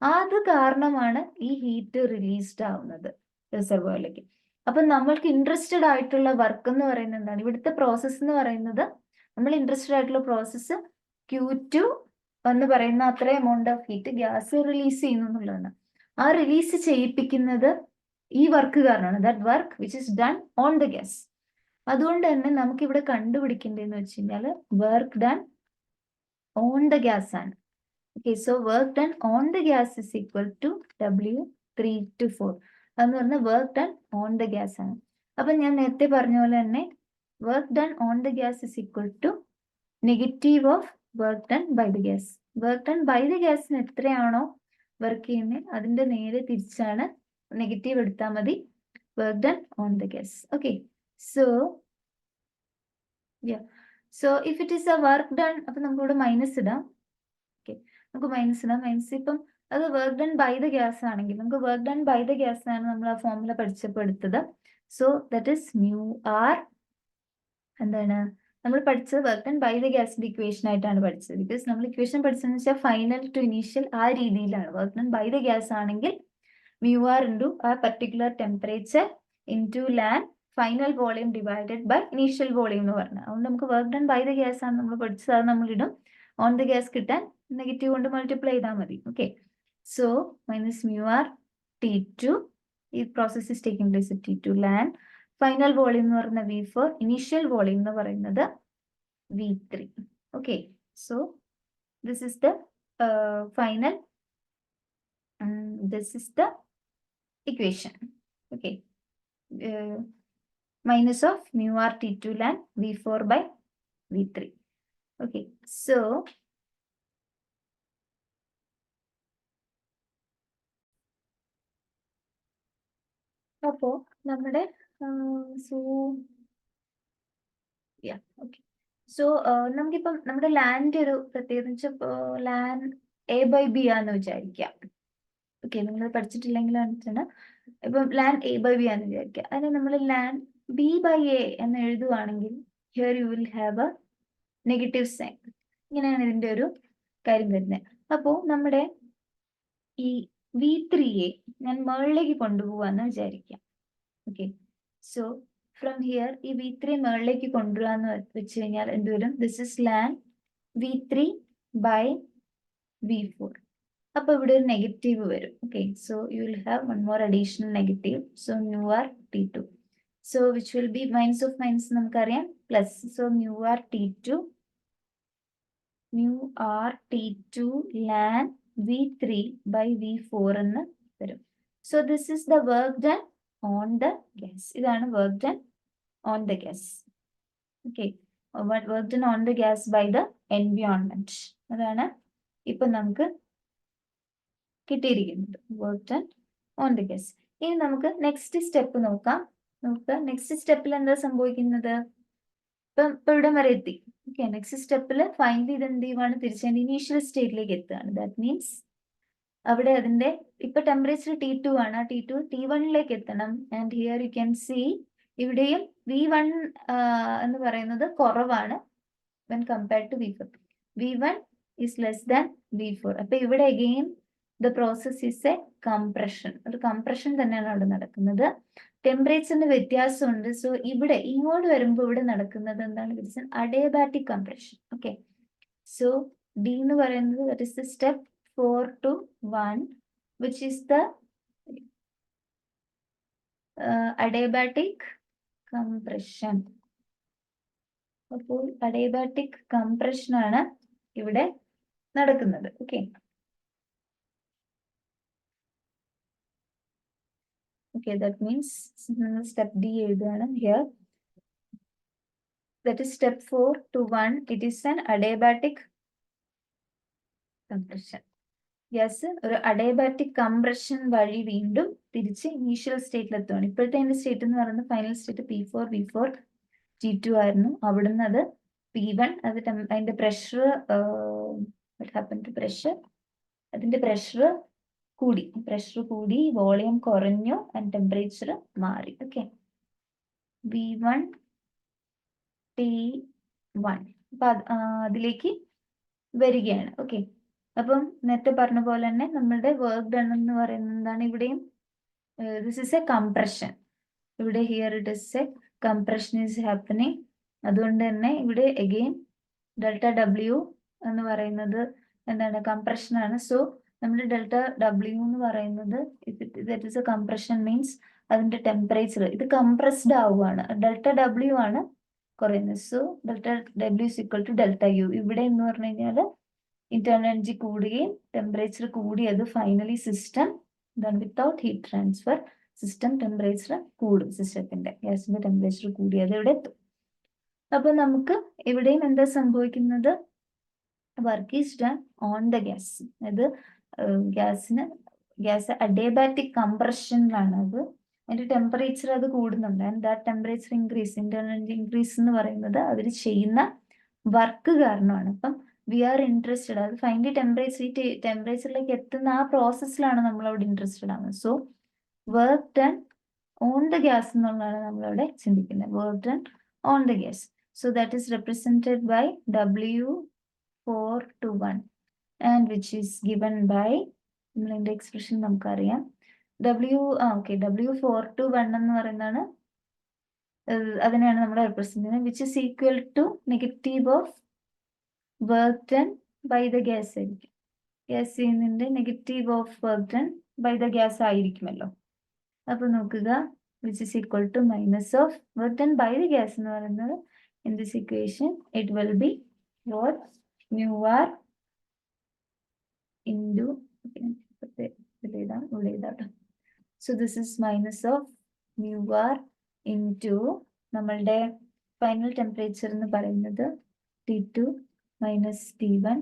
അത് കാരണമാണ് ഈ ഹീറ്റ് റിലീസ്ഡ് ആവുന്നത് റിസർവോയറിലേക്ക്. അപ്പൊ നമ്മൾക്ക് ഇൻട്രസ്റ്റഡ് ആയിട്ടുള്ള വർക്ക് എന്ന് പറയുന്നത് എന്താണ്? ഇവിടുത്തെ പ്രോസസ്സ് എന്ന് പറയുന്നത്, നമ്മൾ ഇൻട്രസ്റ്റഡ് ആയിട്ടുള്ള പ്രോസസ്സ് Q2 എന്ന് പറയുന്ന അത്ര amount of heat gas release ചെയ്യുന്നു എന്നുള്ളതാണ്. ആ റിലീസ് ചെയ്യിപ്പിക്കുന്നത് ഈ വർക്ക് കാരണമാണ്. That work which is done on the gas. അതുകൊണ്ട് തന്നെ നമുക്ക് ഇവിടെ കണ്ടുപിടിക്കേണ്ടതെന്ന് വെച്ച് കഴിഞ്ഞാൽ work done on the gas ആണ്. Okay, so work done on the gas is equal to W3 to 4 എന്ന് പറഞ്ഞാൽ work done on the gas ആണ്. അപ്പൊ ഞാൻ നേരത്തെ പറഞ്ഞ പോലെ തന്നെ work done on the gas is equal to negative of work done by the gas. Work done by the ഗ്യാസിന് എത്രയാണോ വർക്ക് ചെയ്യുന്നത് അതിന്റെ നേരെ തിരിച്ചാണ്, നെഗറ്റീവ് എടുത്താൽ മതി, work done on the gas. Okay, so if it is A work done, അപ്പൊ നമുക്ക് ഇവിടെ മൈനസ് ഇടാം. ഓക്കെ, നമുക്ക് മൈനസ് ഇടാം. മൈനസ് ഇപ്പം അത് work done by the gas ആണെങ്കിൽ നമുക്ക് work done by the gas ആണ് നമ്മൾ ആ ഫോർമുല പഠിച്ചപ്പോൾ എടുത്തത്. So that is mu R, എന്താണ് നമ്മൾ പഠിച്ചത് വർക്ക് ഡൺ ബൈ ദ ഗ്യാസിന്റെ ഇക്വേഷൻ ആയിട്ടാണ് പഠിച്ചത്. ബിക്കോസ് നമ്മൾ ഇക്വേഷൻ പഠിച്ചതെന്ന് വെച്ചാൽ ഫൈനൽ ടു ഇനീഷ്യൽ ആ രീതിയിലാണ്. Work done by the gas ആണെങ്കിൽ മ്യൂ ആർ ഇൻറ്റു ആ പർട്ടിക്കുലർ ടെമ്പറേച്ചർ ഇൻറ്റു ലാൻ final volume divided by initial volume എന്ന് പറഞ്ഞത്. അതുകൊണ്ട് നമുക്ക് work done by the gas ആണ് നമ്മൾ പഠിച്ചത്, അത് നമ്മൾ ഇടും. ഓൺ ദ ഗ്യാസ് കിട്ടാൻ നെഗറ്റീവ് കൊണ്ട് മൾട്ടിപ്ലൈ ചെയ്താൽ മതി. Okay, so minus mu R T2, ഈ process is taking place T2 ലാൻ, ഫൈനൽ വോളിയം എന്ന് പറയുന്നത് V4, ഇനീഷ്യൽ വോളിയം എന്ന് പറയുന്നത് V3. Okay, so this is the final, this is the equation. Okay, minus of mu r T2 ln V4 by V3. Okay, so അപ്പോ നമ്മുടെ നമുക്കിപ്പം നമ്മുടെ land ഒരു പ്രത്യേകിച്ച് ലാൻ A/B ആന്ന് വിചാരിക്കാം. ഓക്കെ, നിങ്ങൾ പഠിച്ചിട്ടില്ലെങ്കിൽ ഇപ്പം ലാൻ A/B ആന്ന് വിചാരിക്കുക. അതിന് നമ്മൾ ലാൻ B/A എന്ന് എഴുതുവാണെങ്കിൽ here you will have a negative sign. ഇങ്ങനെയാണ് ഇതിന്റെ ഒരു കാര്യം വരുന്നത്. അപ്പോൾ നമ്മുടെ ഈ V3യെ ഞാൻ മുകളിലേക്ക് കൊണ്ടുപോവാന്ന് വിചാരിക്കാം. ഓക്കെ, സോ ഫ്രം ഹിയർ ഈ V3 മുകളിലേക്ക് കൊണ്ടുപോകാന്ന് വെച്ച് കഴിഞ്ഞാൽ എന്ത് വരും? This is ln V3 by V4. അപ്പൊ ഇവിടെ ഒരു നെഗറ്റീവ് വരും. Okay, so you will have one more additional negative. So mu R T2, so which will be minus of minus നമുക്കറിയാം plus. So mu R T2 ln V3 by V4 എന്ന് വരും. So this is the work done on the gas. ഇതാണ് work done on the gas. Okay, work done on the gas by the environment. അതാണ് ഇപ്പൊ നമുക്ക് കിട്ടിയിരിക്കുന്നത്, work done on the gas. ഇനി നമുക്ക് next step നോക്കാം. നെക്സ്റ്റ് സ്റ്റെപ്പിൽ എന്താ സംഭവിക്കുന്നത്? ഇപ്പൊ ഇവിടെ വരെ എത്തി. ഓക്കെ, നെക്സ്റ്റ് സ്റ്റെപ്പിൽ ഫൈനലി ഇത് എന്ത് ചെയ്യുവാണ്? തിരിച്ചതിന്റെ ഇനീഷ്യൽ സ്റ്റേറ്റിലേക്ക് എത്തുകയാണ്. ദാറ്റ് മീൻസ് അവിടെ അതിന്റെ ഇപ്പൊ ടെമ്പറേച്ചർ T2 ആണ്, ആ T2 T1ലേക്ക് എത്തണം. And here you can see ഇവിടെയും V1 എന്ന് പറയുന്നത് കുറവാണ് when compared to V4. V1 is less than V4. അപ്പൊ ഇവിടെ again the process is a compression. ഒരു കംപ്രഷൻ തന്നെയാണ് അവിടെ നടക്കുന്നത്. ടെമ്പറേച്ചറിന് വ്യത്യാസമുണ്ട്. സോ ഇവിടെ ഇങ്ങോട്ട് വരുമ്പോൾ ഇവിടെ നടക്കുന്നത് എന്താണ്? Adiabatic compression. Okay, so D എന്ന് പറയുന്നത് that is the step 4 to 1, which is the adiabatic compression. അപ്പോൾ അഡിയബാറ്റിക് കംപ്രഷൻ ആണ് ഇവിടെ നടക്കുന്നത്. Okay, that means step D എഴുതുകയാണ് here. That is step 4 to 1. It is an adiabatic compression. Gas ഒരു adiabatic compression വഴി വീണ്ടും തിരിച്ച് ഇനീഷ്യൽ സ്റ്റേറ്റിലെത്തുകയാണ്. ഇപ്പോഴത്തെ അതിന്റെ സ്റ്റേറ്റ് എന്ന് പറയുന്നത് final state P4 V4 T2 ആയിരുന്നു. അവിടുന്ന് അത് P1, അത് അതിന്റെ പ്രഷർ പ്രഷർ അതിന്റെ പ്രഷർ കൂടി വോളിയം കുറഞ്ഞു ആൻഡ് ടെമ്പറേച്ചർ മാറി. ഓക്കെ, V1 T1 അപ്പൊ അതിലേക്ക് വരികയാണ്. ഓക്കെ, അപ്പം നേരത്തെ പറഞ്ഞ പോലെ തന്നെ നമ്മളുടെ വർക്ക് ഡൺ എന്ന് പറയുന്നത് എന്താണ്? ഇവിടെയും ദിസ് ഇസ് എ കംപ്രഷൻ. ഇവിടെ here it is a compression is happening. അതുകൊണ്ട് തന്നെ ഇവിടെ അഗെയിൻ ഡെൽറ്റ W എന്ന് പറയുന്നത് എന്താണ് കംപ്രഷൻ ആണ്. സോ നമ്മുടെ ഡെൽറ്റ ഡബ്ല്യു എന്ന് പറയുന്നത് that is a compression means അതിന്റെ ടെമ്പറേച്ചർ ഇത് കംപ്രസ്ഡ് ആവുകയാണ്. ഡെൽറ്റ ഡബ്ല്യു ആണ് കുറയുന്നത്. So delta W is equal to delta U. ഇവിടെ എന്ന് പറഞ്ഞു കഴിഞ്ഞാൽ ഇന്റേണൽ എനർജി കൂടുകയും ടെമ്പറേച്ചർ കൂടിയത് finally system without heat transfer system temperature കൂടും. സിസ്റ്റത്തിന്റെ ഗ്യാസിന്റെ ടെമ്പറേച്ചർ കൂടിയത് ഇവിടെ എത്തും. അപ്പൊ നമുക്ക് ഇവിടെയും എന്താ സംഭവിക്കുന്നത്? Work is done on the gas. അത് ഗ്യാസ് അഡിയബാറ്റിക് കംപ്രഷനിലാണ്. അത് അതിന്റെ ടെമ്പറേച്ചർ അത് കൂടുന്നുണ്ട്. And that temperature increase, internal increase എന്ന് പറയുന്നത് അവർ ചെയ്യുന്ന വർക്ക് കാരണമാണ്. അപ്പം വി ആർ ഇൻട്രസ്റ്റഡ്, അത് ഫൈനലി ടെമ്പറേച്ചറിലേക്ക് എത്തുന്ന ആ പ്രോസസ്സിലാണ് നമ്മൾ അവിടെ ഇൻട്രസ്റ്റഡ് ആണ്. So work done on the gas എന്നുള്ളതാണ് നമ്മളവിടെ ചിന്തിക്കുന്നത്. Work done on the gas. So that is represented by W4/1 and which is given by നമ്മളിന്റെ expression നമുക്കറിയാം. W4/1 എന്ന് പറയുന്നതാണ്, അതിനെയാണ് നമ്മൾ റെപ്രസെന്റ് ചെയ്യുന്നത്. Which is equal to negative of work done by the gas ആയിരിക്കും. ഗ്യാസ് ചെയ്യുന്നതിന്റെ negative of work done by the gas ആയിരിക്കുമല്ലോ. അപ്പൊ നോക്കുക, which is equal to minus of work done by the gas എന്ന് പറയുന്നത് in this equation it will be what? mu r into so this is minus of mu r into നമ്മളുടെ final temperature എന്ന് പറയുന്നത് T2 minus T1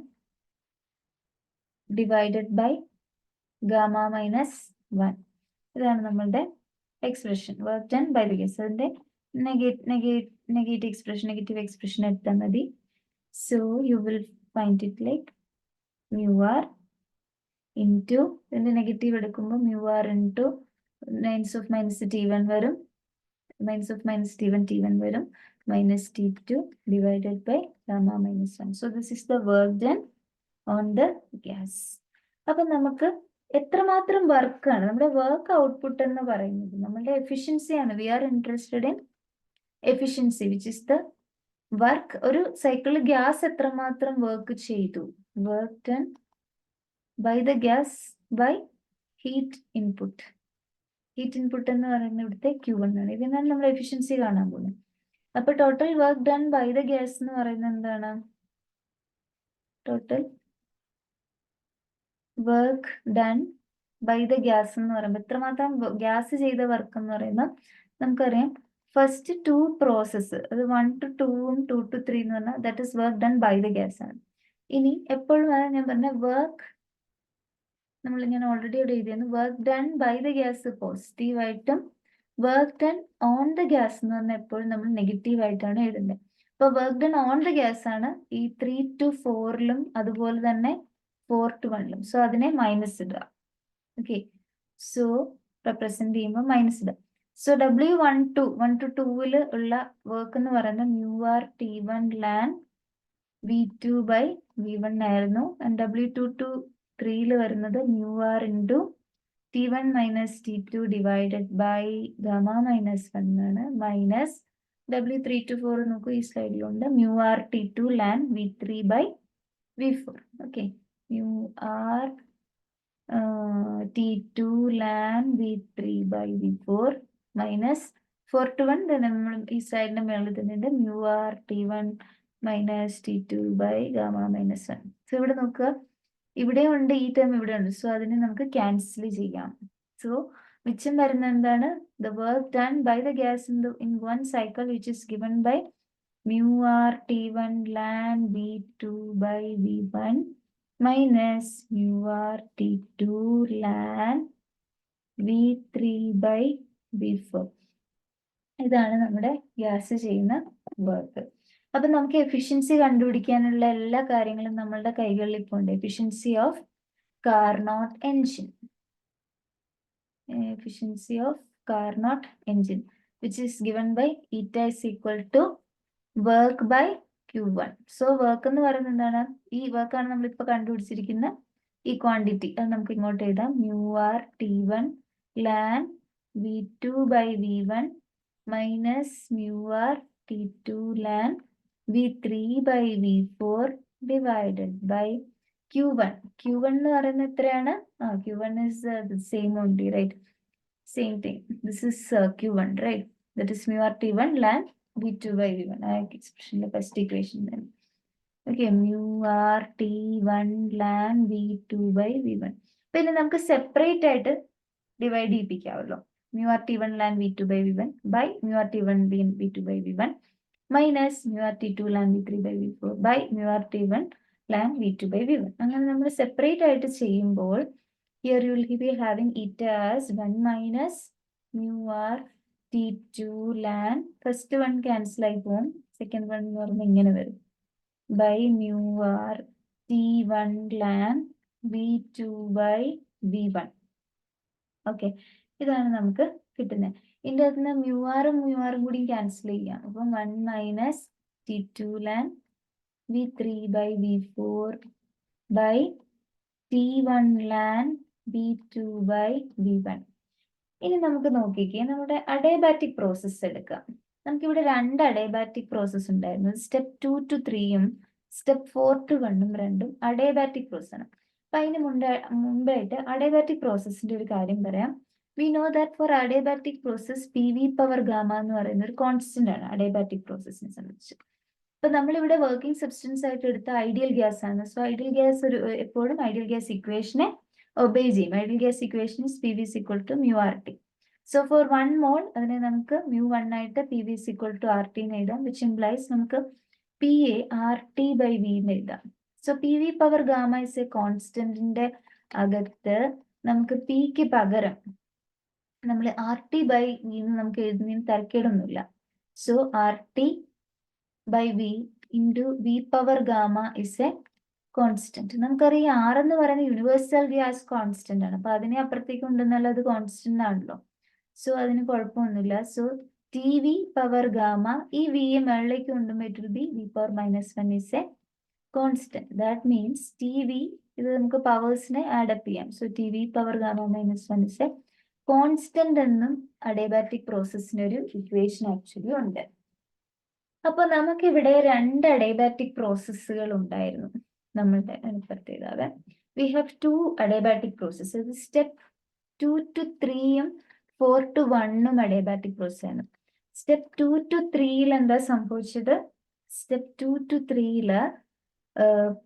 divided by gamma minus 1. ഇതാണ് നമ്മളുടെ expression work done by the gas. അതിന്റെ negative expression എടുത്താൽ മതി. So you will find it like mu r into ഇതിന്റെ negative എടുക്കുമ്പോൾ mu r into minus of minus T1 വരും, minus of minus T1 വരും, minus T2 divided by gamma minus 1. So this is the work done on the gas. അപ്പൊ നമുക്ക് എത്രമാത്രം വർക്കാണ് നമ്മുടെ work output എന്ന് പറയുന്നത്, നമ്മളുടെ എഫിഷ്യൻസിയാണ്. We are interested in efficiency which is the work. ഒരു സൈക്കിളിൽ ഗ്യാസ് എത്രമാത്രം വർക്ക് ചെയ്തു, work done by the gas by heat input. Heat input എന്ന് പറയുന്നത് ഇവിടുത്തെ Q1 ആണ്. ഇതിനാണ് നമ്മൾ എഫിഷ്യൻസി കാണാൻ പോകുന്നത്. അപ്പൊ total work done by the gas എന്ന് പറയുന്നത് എന്താണ്? Total work done by the gas എന്ന് പറയുമ്പോൾ എത്രമാത്രം ഗ്യാസ് ചെയ്ത വർക്ക് എന്ന് പറയുന്നത് നമുക്കറിയാം. ഫസ്റ്റ് 2 പ്രോസസ്സ്, അത് 1 to 2 2 to 3 എന്ന് പറഞ്ഞാൽ that is work done by the gas ആണ്. ഇനി എപ്പോഴും ഞാൻ പറഞ്ഞ വർക്ക് ഞാൻ ഓൾറെഡി ഇവിടെ എഴുതിയാണ്. Work done by the gas positive ആയിട്ടും work done on the gas എന്ന് പറഞ്ഞാൽ എപ്പോഴും നമ്മൾ നെഗറ്റീവ് ആയിട്ടാണ് എഴുതുന്നത്. അപ്പൊ work done on the gas ആണ് ഈ 3 to 4 അതുപോലെ തന്നെ 4 to 1. സോ അതിനെ മൈനസ് ഇടുക. ഓക്കെ, സോ റെപ്രസെന്റ് ചെയ്യുമ്പോൾ മൈനസ് ഇടുക. സോ W1 to 2 ഉള്ള വർക്ക് എന്ന് പറയുന്നത് mu r T1 ln V2 by V1 ആയിരുന്നു. W2 to 3 വരുന്നത് mu r into T1 minus T2 divided by gamma minus 1 ആണ്. മൈനസ് W3 to 4 നോക്കൂ, ഈ സ്ലൈഡിലുണ്ട് mu r T2 ln V3 by V4. Okay, mu r T2 ln V3 by V4 minus 4 to 1. നമ്മൾ ഈ സൈഡിന്റെ മേളിൽ തന്നെ mu r T1 minus T2 by gamma minus 1. So ഇവിടെ നോക്കുക, ഇവിടെ ഉണ്ട്, ഈ ടേം ഇവിടെ ഉണ്ട്. സോ അതിനെ നമുക്ക് ക്യാൻസൽ ചെയ്യാം. സോ മിച്ചം വരുന്ന എന്താണ്? The work done by the gas in one cycle which is given by mu r T1 ln V2 by V1 minus mu r T2 ln V3 by V4. ഇതാണ് നമ്മുടെ gas ചെയ്യുന്ന work. അപ്പൊ നമുക്ക് efficiency കണ്ടുപിടിക്കാനുള്ള എല്ലാ കാര്യങ്ങളും നമ്മളുടെ കൈകളിൽ ഇപ്പോൾ ഉണ്ട്. Efficiency of Carnot engine, efficiency of Carnot engine which is given by eta is equal to work by Q1. So work എന്ന് പറയുന്നത് എന്താണ്? ഈ വർക്കാണ് നമ്മളിപ്പോൾ കണ്ടുപിടിച്ചിരിക്കുന്ന ഈ ക്വാണ്ടിറ്റി. അത് നമുക്ക് ഇങ്ങോട്ട് എഴുതാം. mu r T1 ln V2 by V1 minus mu r T2 ln V3 by V4 divided by Q1 എന്ന് പറയുന്നത് എത്രയാണ്? Q1 is the same only, right? Same thing. This is Q1, right? That is mu r T1 ln V2 by V1. ആ expression first equation then. Okay, mu r T1 ln V2 by V1. പിന്നെ നമുക്ക് separate ആയിട്ട് divide ചെയ്യിപ്പിക്കാമല്ലോ. mu r T1 ln V2 by V1 by mu r T1 V2 by V1 minus mu r T2 ln V3 by V4 by mu r T1 ln V2 by V1. അങ്ങനെ നമ്മൾ separate ആയിട്ട് ചെയ്യുമ്പോൾ here you will be having it as 1 minus mu r T2 ln, first one cancel ആയി പോകും, second one എന്ന് പറയുമ്പോൾ ഇങ്ങനെ വരും, by mu r T1 ln V2 by V1. Okay, ഇതാണ് നമുക്ക് കിട്ടുന്നത്. ഇതിൻ്റെ അകത്ത് നിന്ന് mu r കൂടി ക്യാൻസൽ ചെയ്യാം. അപ്പം 1 minus T2 ln V3 by V4 by T1 ln V2 by V1. ഇനി നമുക്ക് നോക്കിക്കേ, നമ്മുടെ അഡയബാറ്റിക് പ്രോസസ്സ് എടുക്കാം. നമുക്കിവിടെ 2 അഡയബാറ്റിക് പ്രോസസ്സ് ഉണ്ടായിരുന്നു. സ്റ്റെപ്പ് 2 to 3 സ്റ്റെപ്പ് 4 to 1 രണ്ടും അഡയബാറ്റിക് പ്രോസസ് ആണ്. അപ്പൊ അതിന് മുമ്പായിട്ട് അഡയബാറ്റിക് പ്രോസസ്സിന്റെ ഒരു കാര്യം പറയാം. We know that for adiabatic process PV power gamma എന്ന് പറയുന്ന ഒരു കോൺസ്റ്റന്റ് ആണ് അഡയബാറ്റിക് പ്രോസസ്സിനെ സംബന്ധിച്ച്. അപ്പൊ നമ്മളിവിടെ വർക്കിംഗ് സബ്സ്റ്റൻസ് ആയിട്ട് എടുത്ത ഐഡിയൽ ഗ്യാസ് ആണ്. സോ ഐഡിയൽ ഗ്യാസ് എപ്പോഴും ഐഡിയൽ ഗ്യാസ് ഇക്വേഷനെ ഒബേ ചെയ്യും. Ideal gas equation is PV is equal to mu RT. So for 1 mole അതിനെ നമുക്ക് mu1 ആയിട്ട് PV is equal to RT എന്ന് എഴുതാം, which implies നമുക്ക് PA RT by V എന്ന് എഴുതാം. So PV power gamma is a കോൺസ്റ്റന്റിന്റെ അകത്ത് നമുക്ക് Pക്ക് പകരം നമ്മൾ RT by V എന്ന് നമുക്ക് എഴുതുന്നതിന് തരക്കേടൊന്നുമില്ല. So RT by V into V power gamma is a constant. നമുക്കറിയാം R എന്ന് പറയുന്ന യൂണിവേഴ്സൽ ഗ്യാസ് കോൺസ്റ്റന്റ് ആണ്. അപ്പൊ അതിനെ അപ്പുറത്തേക്ക് കൊണ്ടുവന്നാൽ അത് കോൺസ്റ്റന്റ് ആണല്ലോ. സോ അതിന് കുഴപ്പമൊന്നുമില്ല. സോ TV പവർ ഗാമ ഈ V മുകളിലേക്ക് കൊണ്ടുമ്പോൾ it will be V power -1 is a constant. That means TV ഇത് നമുക്ക് പവേഴ്സിനെ ആഡപ്പ് ചെയ്യാം. So TV power gamma -1 is a constant എന്നും അഡയബാറ്റിക് പ്രോസസ്സിന് ഒരു ഇക്വേഷൻ ആക്ച്വലി ഉണ്ട്. അപ്പൊ നമുക്കിവിടെ 2 അഡയബാറ്റിക് പ്രോസസ്സുകൾ ഉണ്ടായിരുന്നു. നമ്മളുടെ പ്രത്യേകത we have 2 adiabatic process. Step 2 to 3 4 to 1 adiabatic process ആണ്. സ്റ്റെപ്പ് 2 to 3 എന്താ സംഭവിച്ചത്? Step 2 to 3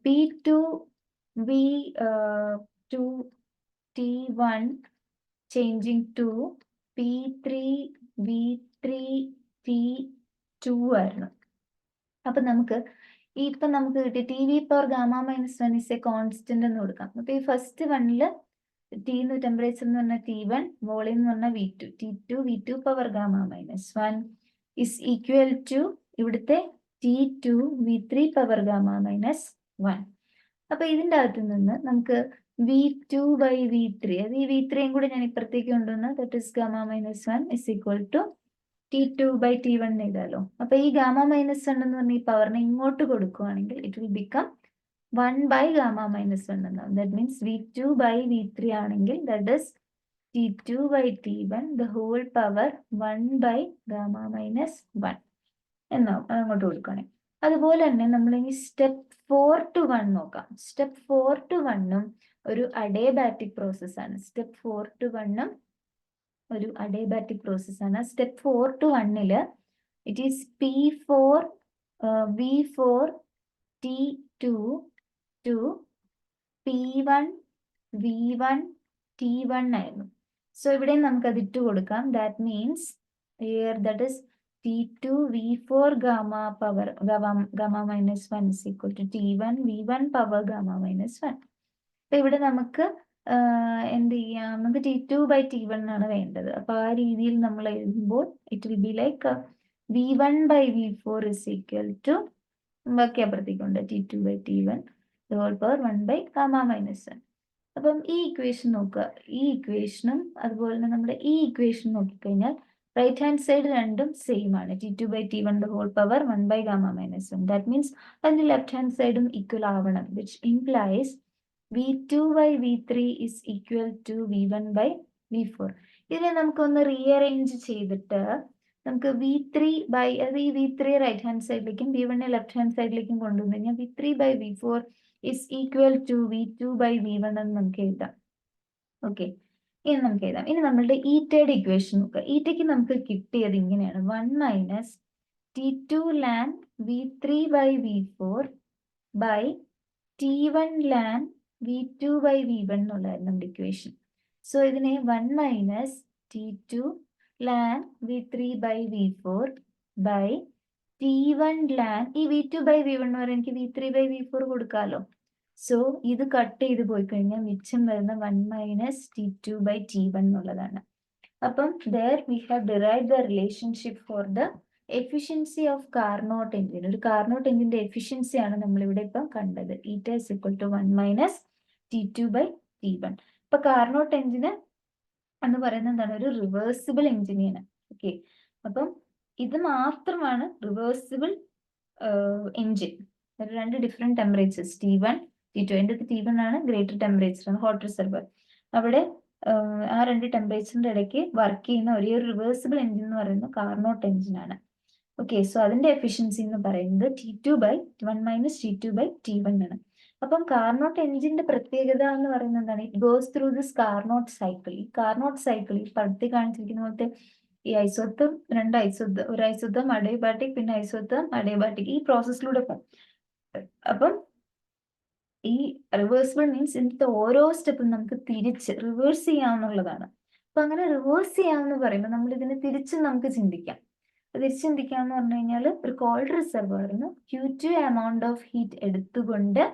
P2 V2 T1 changing to P3 V3 T2 ആയിരുന്നു. അപ്പൊ നമുക്ക് കിട്ടിയ TV power gamma -1 is a constant എന്ന് കൊടുക്കാം. അപ്പൊ ഈ ഫസ്റ്റ് വണ്ണില് T എന്ന് ടെമ്പറേച്ചർ എന്ന് പറഞ്ഞാൽ T1, വോളിയം എന്ന് പറഞ്ഞാൽ V2, T2 V2 power gamma -1 is equal to ഇവിടുത്തെ T2 V3 പവർ ഗാമ -1. അപ്പൊ ഇതിന്റെ അകത്ത് നിന്ന് നമുക്ക് V2 by V3, അത് ഈ V3യും കൂടി ഞാൻ ഇപ്പുറത്തേക്ക് കൊണ്ടുവന്ന് that is gamma -1 is equal to T2 by T1 എഴുതാലോ. അപ്പൊ ഈ ഗാമ -1 എന്ന് പറഞ്ഞ ഈ പവറിനെ ഇങ്ങോട്ട് കൊടുക്കുകയാണെങ്കിൽ it will become 1 by gamma -1 എന്നാവും. That means V2 by V3 ആണെങ്കിൽ that is T2 by T1 the whole power 1 by gamma -1 എന്നാവും. അത് അങ്ങോട്ട് കൊടുക്കുകയാണെങ്കിൽ. അതുപോലെ തന്നെ നമ്മൾ ഇനി സ്റ്റെപ്പ് 4 to 1 നോക്കാം. സ്റ്റെപ്പ് 4 to 1 ഒരു അഡയബാറ്റിക് പ്രോസസ് ആണ്. സ്റ്റെപ്പ് 4 to 1 ഒരു അഡയബാറ്റിക് പ്രോസസ് ആണ്. Step 4 to 1 it is P4 V4 T2 to P1 V1 T1 ആയിരുന്നു. സോ ഇവിടെ നമുക്കത് ഇട്ട് കൊടുക്കാം. That means here that is T2 V4 gamma power gamma -1 is equal to T1 V1 power gamma -1. അപ്പൊ ഇവിടെ നമുക്ക് എന്ത് ചെയ്യാം, നമുക്ക് T2 by T1 ആണ് വേണ്ടത്. അപ്പൊ ആ രീതിയിൽ നമ്മൾ എഴുതുമ്പോൾ it will be like V1 by V4 is equal to ബാക്കി അപ്പുറത്തേക്കുണ്ട് T2 by T1 whole power 1 by gamma -1. അപ്പം ഈ ഇക്വേഷൻ നോക്കുക. ഈ ഇക്വേഷനും അതുപോലെ തന്നെ നമ്മുടെ ഈ ഇക്വേഷൻ നോക്കിക്കഴിഞ്ഞാൽ റൈറ്റ് ഹാൻഡ് സൈഡ് രണ്ടും സെയിം ആണ്. T2 by T1 whole power 1 by gamma -1. That means അതിന്റെ ലെഫ്റ്റ് ഹാൻഡ് സൈഡും ഈക്വൽ ആവണം, which implies V2 by V3 is equal to V1 by V4. ഇതിനെ നമുക്കൊന്ന് റീഅറേഞ്ച് ചെയ്തിട്ട് നമുക്ക് V3 by അത് ഈ V3 റൈറ്റ് ഹാൻഡ് സൈഡിലേക്കും V1 ലെഫ്റ്റ് ഹാൻഡ് സൈഡിലേക്കും കൊണ്ടുവന്നു കഴിഞ്ഞാൽ V3 by V4 is equal to V2/V1 എന്ന് നമുക്ക് എഴുതാം. ഓക്കെ, ഇനി നമുക്ക് എഴുതാം. ഇനി നമ്മളുടെ ഈറ്റയുടെ ഇക്വേഷൻ നോക്കുക. ഈറ്റയ്ക്ക് നമുക്ക് കിട്ടിയത് ഇങ്ങനെയാണ്: 1 - T2 ln V3/V4 by T1 ln V2/V1 എന്നുള്ളതായിരുന്നു നമ്മുടെ ഇക്വേഷൻ. സോ ഇതിനെ 1 - T2 ln V3/V4 by T1 ln ഈ V2/V1 എന്ന് പറയുന്നത് എനിക്ക് V3/V4 കൊടുക്കാമല്ലോ. സോ ഇത് കട്ട് ചെയ്ത് പോയി കഴിഞ്ഞാൽ മിച്ചം വരുന്ന 1 - T2/T1 എന്നുള്ളതാണ്. അപ്പം there we have derived the relationship for the efficiency of Carnot engine. ഒരു Carnot engine എഫിഷ്യൻസി ആണ് നമ്മളിവിടെ ഇപ്പം കണ്ടത്. ഈറ്റ is equal to 1 - T2/T1. ഇപ്പൊ Carnot engine എന്ന് പറയുന്നത് എന്താണ്? ഒരു റിവേഴ്സിബിൾ എഞ്ചിനാണ്. ഓക്കെ, അപ്പം ഇത് മാത്രമാണ് റിവേഴ്സിബിൾ എഞ്ചിൻ. രണ്ട് ഡിഫറെന്റ് ടെമ്പറേച്ചേഴ്സ് T1 T2. എൻ്റെ T1 ആണ് ഗ്രേറ്റർ ടെമ്പറേച്ചർ ആണ്, ഹോട്ട് റിസർവർ. അവിടെ ആ രണ്ട് ടെമ്പറേച്ചറിന്റെ ഇടയ്ക്ക് വർക്ക് ചെയ്യുന്ന ഒരേ ഒരു റിവേഴ്സിബിൾ എഞ്ചിൻ എന്ന് പറയുന്നത് കാർനോട്ട് എഞ്ചിൻ ആണ്. ഓക്കെ, സോ അതിന്റെ എഫിഷ്യൻസി എന്ന് പറയുന്നത് T2/1 - T2/T1 ആണ്. അപ്പം കാർനോട്ട് എഞ്ചിന്റെ പ്രത്യേകത എന്ന് പറയുന്നത് എന്താണ്? It goes through this Carnot cycle. ഈ കാർനോട്ട് സൈക്കിൾ ഈ പടത്തിൽ കാണിച്ചിരിക്കുന്ന പോലത്തെ ഈ ഐസോത്തം, രണ്ട് ഐസോത്തം, ഒരു ഐസോത്തം അഡിയബാറ്റിക്, പിന്നെ ഐസോത്തം അഡിയബാറ്റിക്, ഈ പ്രോസസ്സിലൂടെ പോകും. അപ്പം ഈ റിവേഴ്സിബിൾ മീൻസ് ഇന്നത്തെ ഓരോ സ്റ്റെപ്പും നമുക്ക് തിരിച്ച് റിവേഴ്സ് ചെയ്യാവുന്നതാണ്. അപ്പൊ അങ്ങനെ റിവേഴ്സ് ചെയ്യാമെന്ന് പറയുമ്പോൾ നമ്മൾ ഇതിനെ തിരിച്ച് നമുക്ക് ചിന്തിക്കാം. തിരിച്ച് ചിന്തിക്കാന്ന് പറഞ്ഞു കഴിഞ്ഞാൽ ഒരു കോൾഡ് റിസർവറിന് Q2 എമൗണ്ട് ഓഫ് ഹീറ്റ് എടുത്തുകൊണ്ട്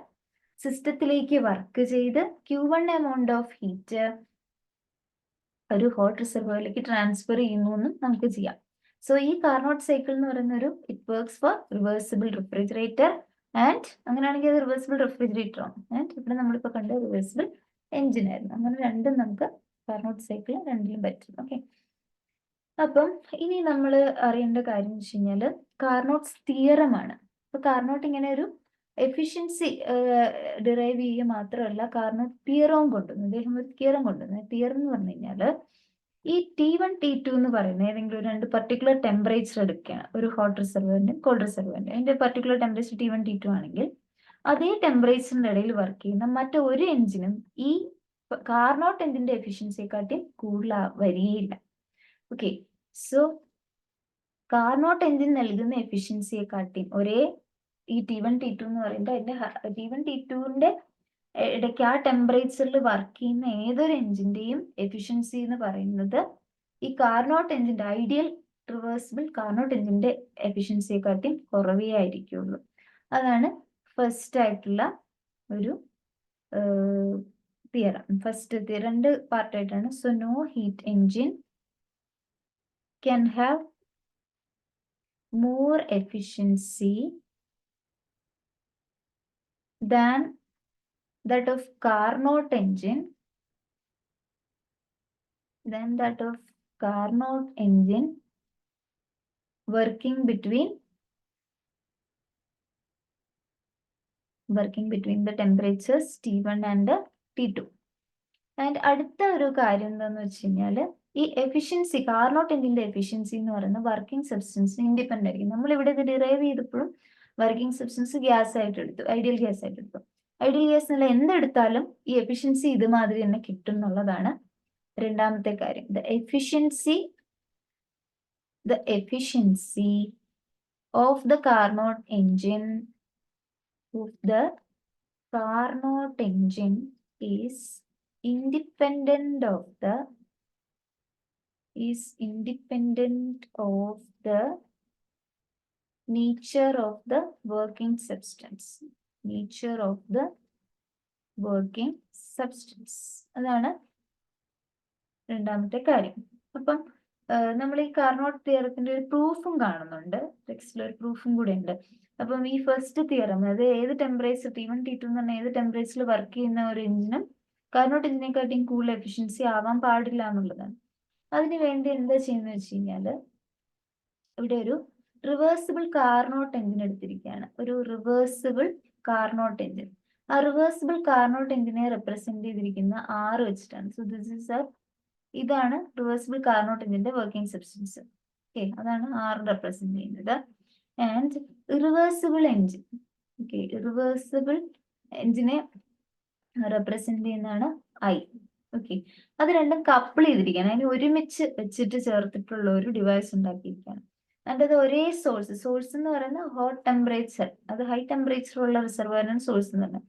സിസ്റ്റത്തിലേക്ക് വർക്ക് ചെയ്ത് Q1 എമൗണ്ട് ഓഫ് ഹീറ്റ് ഒരു ഹോട്ട് റിസർവറിലേക്ക് ട്രാൻസ്ഫർ ചെയ്യുന്നു എന്നും നമുക്ക് ചെയ്യാം. സോ ഈ കാർനോട്ട് സൈക്കിൾ എന്ന് പറയുന്ന ഒരു it works for reversible refrigerator and അങ്ങനെയാണെങ്കിൽ അത് റിവേഴ്സിബിൾ റെഫ്രിജറേറ്റർ ആണ്. ആൻഡ് ഇവിടെ നമ്മളിപ്പോൾ കണ്ട റിവേഴ്സിബിൾ എഞ്ചിൻ ആയിരുന്നു. അങ്ങനെ രണ്ടും നമുക്ക് കാർനോട്ട് സൈക്കിൾ രണ്ടിലും പറ്റും. ഓക്കെ, അപ്പം ഇനി നമ്മൾ അറിയേണ്ട കാര്യം എന്ന് വെച്ച് കഴിഞ്ഞാൽ കാർനോട്ട്സ് തിയറം ആണ്. അപ്പൊ കാർനോട്ട് ഇങ്ങനെ ഒരു എഫിഷ്യൻസി ഡിറൈവ് ചെയ്യുക മാത്രമല്ല, കാർനോട്ട് തിയറവും കൊണ്ടുവന്നു. അദ്ദേഹം ഒരു തിയറം കൊണ്ടുവന്നു. തിയറം എന്ന് പറഞ്ഞു കഴിഞ്ഞാൽ ഈ T1 T2 എന്ന് പറയുന്ന ഏതെങ്കിലും രണ്ട് പർട്ടിക്കുലർ ടെമ്പറേച്ചർ എടുക്കുകയാണ്, ഒരു ഹോട്ട് റിസർവറിന്റെ കോൾഡ് റിസർവറിന്റെ. അതിന്റെ പർട്ടിക്കുലർ ടെമ്പറേച്ചർ T1 T2 ആണെങ്കിൽ അതേ ടെമ്പറേച്ചറിന്റെ ഇടയിൽ വർക്ക് ചെയ്യുന്ന മറ്റൊരു എഞ്ചിനും ഈ കാർനോട്ട് എഞ്ചിന്റെ എഫിഷ്യൻസിയെക്കാട്ടി കൂടുതൽ വരികയില്ല. ഓക്കെ, സോ കാർനോട്ട് എഞ്ചിൻ നൽകുന്ന എഫിഷ്യൻസിയെക്കാട്ടി ഒരേ ഈ T1 T2 എന്ന് പറയുമ്പോൾ അതിന്റെ T1 T2ന്റെ ഇടയ്ക്ക് ആ ടെമ്പറേച്ചറിൽ വർക്ക് ചെയ്യുന്ന ഏതൊരു എഞ്ചിന്റെയും എഫിഷ്യൻസി എന്ന് പറയുന്നത് ഈ കാർനോട്ട് എഞ്ചിന്റെ ഐഡിയൽ റിവേഴ്സിബിൾ കാർനോട്ട് എഞ്ചിന്റെ എഫിഷ്യൻസിയെക്കാട്ടി കുറവേ ആയിരിക്കുള്ളൂ. അതാണ് ഫസ്റ്റ് ആയിട്ടുള്ള ഒരു തിയറം. ഫസ്റ്റ് രണ്ട് പാർട്ടായിട്ടാണ്. So no heat engine can have more efficiency than that of Carnot engine working between the temperatures T1 and T2. And അടുത്ത ഒരു കാര്യം എന്താണെന്ന് വെച്ച് കഴിഞ്ഞാൽ ഈ എഫിഷ്യൻസി കാർനോട്ട് എഞ്ചിന്റെ എഫിഷ്യൻസി എന്ന് പറയുന്നത് വർക്കിംഗ് സബ്സ്റ്റൻസിന് ഇൻഡിപെൻഡന്റ് ആയിരിക്കും. നമ്മളിവിടെ ഇത് ഡിറൈവ് ചെയ്തപ്പോഴും വർക്കിംഗ് സബ്സ്റ്റൻസ് ഗ്യാസ് ആയിട്ട് എടുത്തു, ഐഡിയൽ ഗ്യാസ് ആയിട്ട് എടുത്തു. ഐഡിയൽ ഗ്യാസ് എന്നുള്ള എന്തെടുത്താലും ഈ എഫിഷ്യൻസി ഇതുമാതിരി തന്നെ കിട്ടും എന്നുള്ളതാണ് രണ്ടാമത്തെ കാര്യം. The efficiency of the Carnot engine is independent of the nature of the working substance. അതാണ് രണ്ടാമത്തെ കാര്യം. അപ്പം നമ്മൾ ഈ കാർനോട്ട് തിയറത്തിന്റെ ഒരു പ്രൂഫും കാണുന്നുണ്ട്, ടെക്സ്റ്റിൽ ഒരു പ്രൂഫും കൂടെ ഉണ്ട്. അപ്പം ഈ ഫസ്റ്റ് തിയറം, അതായത് ഏത് ടെമ്പറേച്ചർ T1 T2 എന്ന് പറഞ്ഞാൽ ഏത് ടെമ്പറേച്ചറിൽ വർക്ക് ചെയ്യുന്ന ഒരു എഞ്ചിനും കാർനോട്ട് എഞ്ചിനെക്കാട്ടിയും കൂടുതൽ എഫിഷ്യൻസി ആവാൻ പാടില്ല എന്നുള്ളതാണ്. അതിന് വേണ്ടി എന്താ ചെയ്യുന്നത് വെച്ച് കഴിഞ്ഞാല് ഇവിടെ ഒരു റിവേഴ്സിബിൾ കാർനോട്ട് എഞ്ചിൻ എടുത്തിരിക്കുകയാണ്. ഒരു റിവേഴ്സിബിൾ കാർനോട്ട് എഞ്ചിൻ. ആ റിവേഴ്സിബിൾ കാർനോട്ട് എഞ്ചിനെ റെപ്രസെന്റ് ചെയ്തിരിക്കുന്ന 6 വെച്ചിട്ടാണ്. സോ ഇതാണ് റിവേഴ്സിബിൾ കാർനോട്ട് എഞ്ചിന്റെ വർക്കിംഗ് സബ്സ്റ്റൻസ്. ഓക്കെ, അതാണ് 6 റെപ്രസെന്റ് ചെയ്യുന്നത്. And irreversible engine. Okay, irreversible എഞ്ചിനെ റെപ്രസെന്റ് ചെയ്യുന്നതാണ് ഐ. ഓക്കെ, അത് രണ്ടും കപ്പിൾ ചെയ്തിരിക്കുകയാണ്, അതിന് ഒരുമിച്ച് വെച്ചിട്ട് ചേർത്തിട്ടുള്ള ഒരു ഡിവൈസ് ഉണ്ടാക്കിയിരിക്കുകയാണ്. അതിൻ്റെ അത് ഒരേ സോഴ്സ് എന്ന് പറയുന്നത് ഹോട്ട് ടെമ്പറേച്ചർ, അത് ഹൈ ടെമ്പറേച്ചർ ഉള്ള റിസർവറിനാണ് സോഴ്സ് എന്ന് പറയുന്നത്.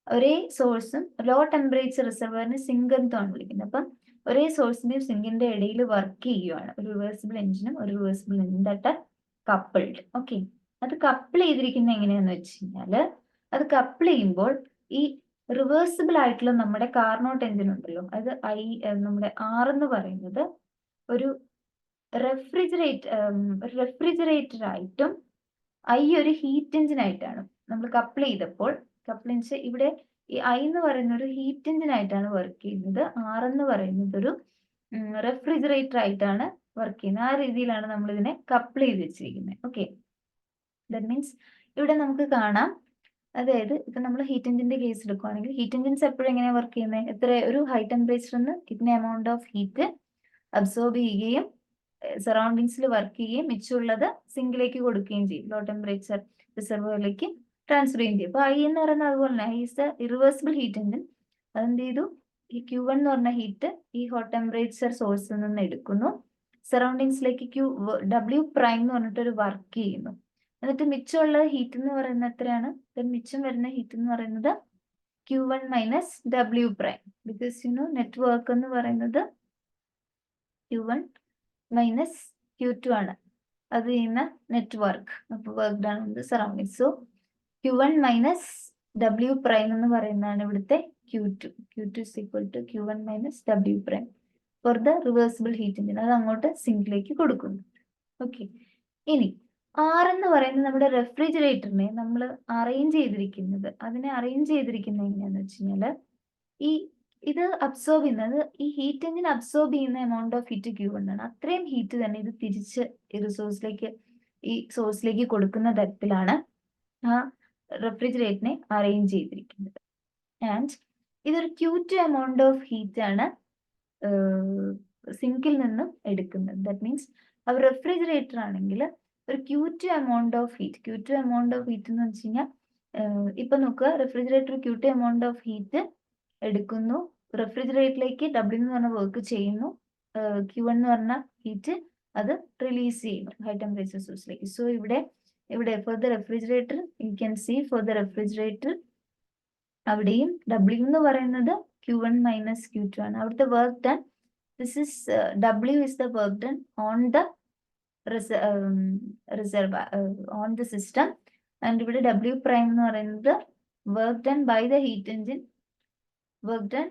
ഒരേ സോഴ്സും ലോ ടെമ്പറേച്ചർ റിസർവറിന് സിങ്ക് എന്നാണ് വിളിക്കുന്നത്. അപ്പം ഒരേ സോഴ്സിന്റെയും സിങ്കിന്റെ ഇടയിൽ വർക്ക് ചെയ്യുവാണ് ഒരു റിവേഴ്സിബിൾ എഞ്ചിനും ഒരു റിവേഴ്സിബിൾ എഞ്ചിനും ദാറ്റ് കപ്പിൾഡ്. ഓക്കെ, അത് കപ്പിൾ ചെയ്തിരിക്കുന്നത് എങ്ങനെയാന്ന് വെച്ച് കഴിഞ്ഞാല്, അത് കപ്പിൾ ചെയ്യുമ്പോൾ ഈ റിവേഴ്സിബിൾ ആയിട്ടുള്ള നമ്മുടെ കാർനോട്ട് എഞ്ചിൻ ഉണ്ടല്ലോ, അത് നമ്മുടെ R എന്ന് പറയുന്നത് ഒരു റെഫ്രിജറേറ്റർ ആയിട്ടും I ഒരു ഹീറ്റ് എഞ്ചിൻ ആയിട്ടാണ് നമ്മൾ കപ്പിൾ ചെയ്തപ്പോൾ. കപ്പിളിങ് ഇവിടെ ഈ I എന്ന് പറയുന്ന ഒരു ഹീറ്റ് എഞ്ചിൻ ആയിട്ടാണ് വർക്ക് ചെയ്യുന്നത്, R എന്ന് പറയുന്നത് ഒരു റെഫ്രിജറേറ്റർ ആയിട്ടാണ് വർക്ക് ചെയ്യുന്നത്. ആ രീതിയിലാണ് നമ്മൾ ഇതിനെ കപ്പിൾ ചെയ്ത് വെച്ചിരിക്കുന്നത്. ഓക്കെ, ദാറ്റ് മീൻസ് ഇവിടെ നമുക്ക് കാണാം, അതായത് ഇപ്പൊ നമ്മൾ ഹീറ്റ് എഞ്ചിന്റെ കേസ് എടുക്കുകയാണെങ്കിൽ ഹീറ്റ് എഞ്ചിൻസ് എപ്പോഴും എങ്ങനെയാണ് വർക്ക് ചെയ്യുന്നത്, എത്ര ഒരു ഹൈ ടെമ്പറേച്ചറിന് ഇന്ന എമൗണ്ട് ഓഫ് ഹീറ്റ് അബ്സോർബ് ചെയ്യുകയും സറൗണ്ടിങ്സിൽ വർക്ക് ചെയ്യുകയും മിച്ചമുള്ളത് സിങ്കിലേക്ക് കൊടുക്കുകയും ചെയ്യും, ലോ ടെമ്പറേച്ചർ റിസർവറിലേക്ക് ട്രാൻസ്ഫർ ചെയ്യുകയും ചെയ്യും. അപ്പൊ ഐ എന്ന് പറയുന്നത് അതുപോലെ തന്നെ I is the irreversible heat engine. അതെന്ത് ചെയ്തു, ഈ Q1 എന്ന് പറഞ്ഞ ഹീറ്റ് ഈ ഹോട്ട് ടെമ്പറേച്ചർ സോഴ്സിൽ നിന്ന് എടുക്കുന്നു, സറൗണ്ടിങ്സിലേക്ക് W പ്രൈം എന്ന് പറഞ്ഞിട്ട് ഒരു വർക്ക് ചെയ്യുന്നു. എന്നിട്ട് മിച്ചമുള്ള ഹീറ്റ് എന്ന് പറയുന്നത് എത്രയാണ്, മിച്ചം വരുന്ന ഹീറ്റ് എന്ന് പറയുന്നത് Q1 minus W prime, because network എന്ന് പറയുന്നത് Q1 മൈനസ് Q2 ആണ്, അത് ചെയ്യുന്ന നെറ്റ്വർക്ക്. അപ്പോൾ work done on the surrounding. So Q1 minus W prime എന്ന് പറയുന്നതാണ് ഇവിടുത്തെ Q2. Q2 is equal to Q1 minus W prime for the reversible heat engine. അത് അങ്ങോട്ട് സിങ്കിലേക്ക് കൊടുക്കുന്നു. ഓക്കെ, ഇനി R എന്ന് പറയുന്നത് നമ്മുടെ റെഫ്രിജറേറ്ററിനെ നമ്മൾ അറേഞ്ച് ചെയ്തിരിക്കുന്നത്, അതിനെ അറേഞ്ച് ചെയ്തിരിക്കുന്നത് എങ്ങനെയാന്ന് വെച്ച് കഴിഞ്ഞാൽ, ഇത് അബ്സോർബ് ചെയ്യുന്നത്, ഈ ഹീറ്റ് എഞ്ചിൻ അബ്സോർബ് ചെയ്യുന്ന എമൗണ്ട് ഓഫ് ഹീറ്റ് Q1 ആണ്. അത്രയും ഹീറ്റ് തന്നെ ഇത് തിരിച്ച് ഈ സോഴ്സിലേക്ക് കൊടുക്കുന്ന തരത്തിലാണ് ആ റെഫ്രിജറേറ്ററിനെ അറേഞ്ച് ചെയ്തിരിക്കുന്നത്. ആൻഡ് ഇതൊരു Q2 എമൗണ്ട് ഓഫ് ഹീറ്റ് ആണ് സിങ്കിൽ നിന്നും എടുക്കുന്നത്. ദാറ്റ് മീൻസ് ആ റെഫ്രിജറേറ്റർ ആണെങ്കിൽ ഒരു Q2 എമൗണ്ട് ഓഫ് ഹീറ്റ് എന്ന് വെച്ച് കഴിഞ്ഞാൽ, ഇപ്പൊ നോക്കുക, refrigerator Q2 amount of heat എടുക്കുന്നു, റെഫ്രിജറേറ്ററിലേക്ക് W എന്ന് പറഞ്ഞ വർക്ക് ചെയ്യുന്നു, Q1 എന്ന് പറഞ്ഞ ഹീറ്റ് അത് റിലീസ് ചെയ്യുന്നു ഹൈ ടെമ്പറേച്ചർ സോഴ്സിലേക്ക്. സോ ഇവിടെ for the refrigerator you can see, for the refrigerator അവിടെയും W എന്ന് പറയുന്നത് Q1 മൈനസ് Q2 ആണ്. അവിടുത്തെ work done, W is the work done on the on the system, and ഇവിടെ W prime എന്ന് പറയുന്നത് work done by the heat engine, work done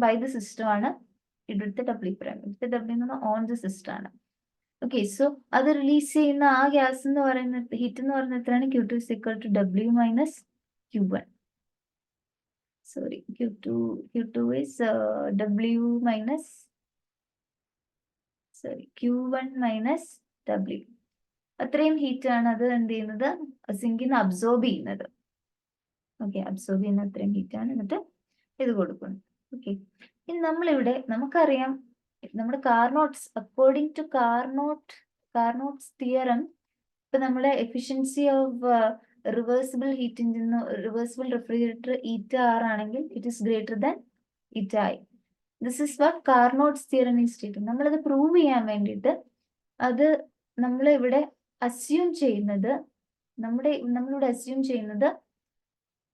by the system ആണ് ഇവിടുത്തെ W prime. ഇവിടുത്തെ W എന്ന് പറഞ്ഞാൽ on the system ആണ്. Okay, so അത് റിലീസ് ചെയ്യുന്ന ആ ഗ്യാസ് എന്ന് പറയുന്ന ഹീറ്റ് എന്ന് പറയുന്നത് എത്രയാണ്, Q2 is equal to W minus Q1. Sorry, Q2 is W minus, Q1 minus W. അത്രയും ഹീറ്റ് ആണ് അത് എന്ത് ചെയ്യുന്നത്, സിങ്കിൽ നിന്ന് അബ്സോർബ് ചെയ്യുന്നത്. ഓക്കെ, അബ്സോർബ് ചെയ്യുന്ന അത്രയും ഹീറ്റ് ആണ്, എന്നിട്ട് ഇത് കൊടുക്കുന്നു. ഓക്കെ, ഇനി നമ്മളിവിടെ നമുക്കറിയാം നമ്മുടെ കാർനോട്ട്സ്, അക്കോർഡിംഗ് ടു കാർനോട്ട്സ് തിയറം, ഇപ്പൊ നമ്മുടെ efficiency of reversible heat engine, reversible refrigerator ηR ആണെങ്കിൽ it is greater than ηI. This is what Carnot's theorem is stating. നമ്മളത് പ്രൂവ് ചെയ്യാൻ വേണ്ടിയിട്ട് അത് നമ്മളിവിടെ അസ്യൂം ചെയ്യുന്നത്, നമ്മളിവിടെ അസ്യൂം ചെയ്യുന്നത്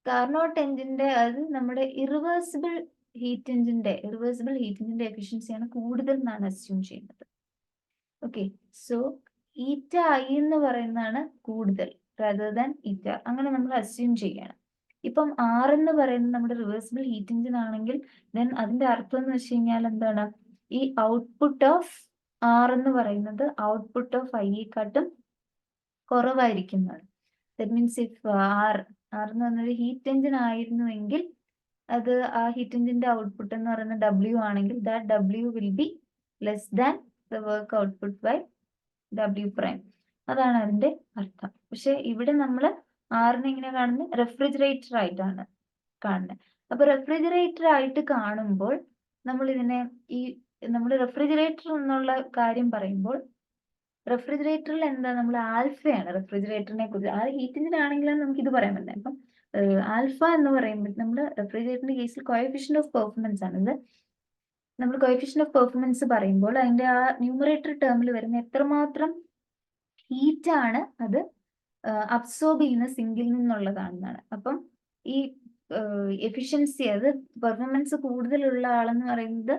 കാർനോട്ട് എഞ്ചിന്റെ, അത് നമ്മുടെ ഇറിവേഴ്സിബിൾ ഹീറ്റ് എഞ്ചിന്റെ എഫിഷ്യൻസിയാണ് കൂടുതൽ എന്നാണ് അസ്യൂം ചെയ്യുന്നത്. ഓക്കെ, സോ ηI എന്ന് പറയുന്നതാണ് കൂടുതൽ rather than ηR, അങ്ങനെ നമ്മൾ അസ്യൂം ചെയ്യണം. ഇപ്പം R എന്ന് പറയുന്നത് നമ്മുടെ റിവേഴ്സിബിൾ ഹീറ്റ് എഞ്ചിൻ ആണെങ്കിൽ ദെൻ അതിന്റെ അർത്ഥം എന്ന് വെച്ച് കഴിഞ്ഞാൽ എന്താണ്, ഈ ഔട്ട്പുട്ട് ഓഫ് R എന്ന് പറയുന്നത് ഔട്ട്പുട്ട് ഓഫ് ഐയെക്കാട്ടും കുറവായിരിക്കുന്നതാണ്. ദാറ്റ് മീൻസ് ഇഫ് R എന്ന് പറഞ്ഞൊരു ഹീറ്റ് എഞ്ചിൻ ആയിരുന്നുവെങ്കിൽ അത് ആ ഹീറ്റ് എഞ്ചിന്റെ ഔട്ട്പുട്ട് എന്ന് പറയുന്നത് W ആണെങ്കിൽ that W will be less than the work output by W prime. അതാണ് അതിന്റെ അർത്ഥം. പക്ഷെ ഇവിടെ നമ്മൾ ആറിനെ എങ്ങനെ കാണുന്നത്, റെഫ്രിജറേറ്റർ ആയിട്ടാണ് കാണുന്നത്. അപ്പൊ റെഫ്രിജറേറ്റർ ആയിട്ട് കാണുമ്പോൾ നമ്മൾ ഇതിനെ, നമ്മൾ റെഫ്രിജറേറ്റർ എന്നുള്ള കാര്യം പറയുമ്പോൾ റെഫ്രിജറേറ്ററിൽ എന്താ, നമ്മൾ ആൽഫയാണ് റെഫ്രിജറേറ്ററിനെ കുറിച്ച്. ആ ഹീറ്റ് എഞ്ചിനാണെങ്കിലും നമുക്ക് ഇത് പറയാൻ പറ്റില്ല. അപ്പം ആൽഫ എന്ന് പറയുമ്പോൾ നമ്മൾ റെഫ്രിജറേറ്ററിന്റെ കേസിൽ കോഎഫിഷ്യന്റ് ഓഫ് പെർഫോമൻസ് ആണ് ഇത്. നമ്മൾ കോഎഫിഷ്യന്റ് ഓഫ് പെർഫോമൻസ് പറയുമ്പോൾ അതിന്റെ ആ ന്യൂമറേറ്റർ ടേമിൽ വരുന്ന എത്രമാത്രം ഹീറ്റ് ആണ് അത് അബ്സോർബ് ചെയ്യുന്ന സിങ്കിൽ നിന്നുള്ളതാണെന്നാണ്. അപ്പം ഈ എഫിഷ്യൻസി, അത് പെർഫോമൻസ് കൂടുതലുള്ള ആളെന്ന് പറയുന്നത്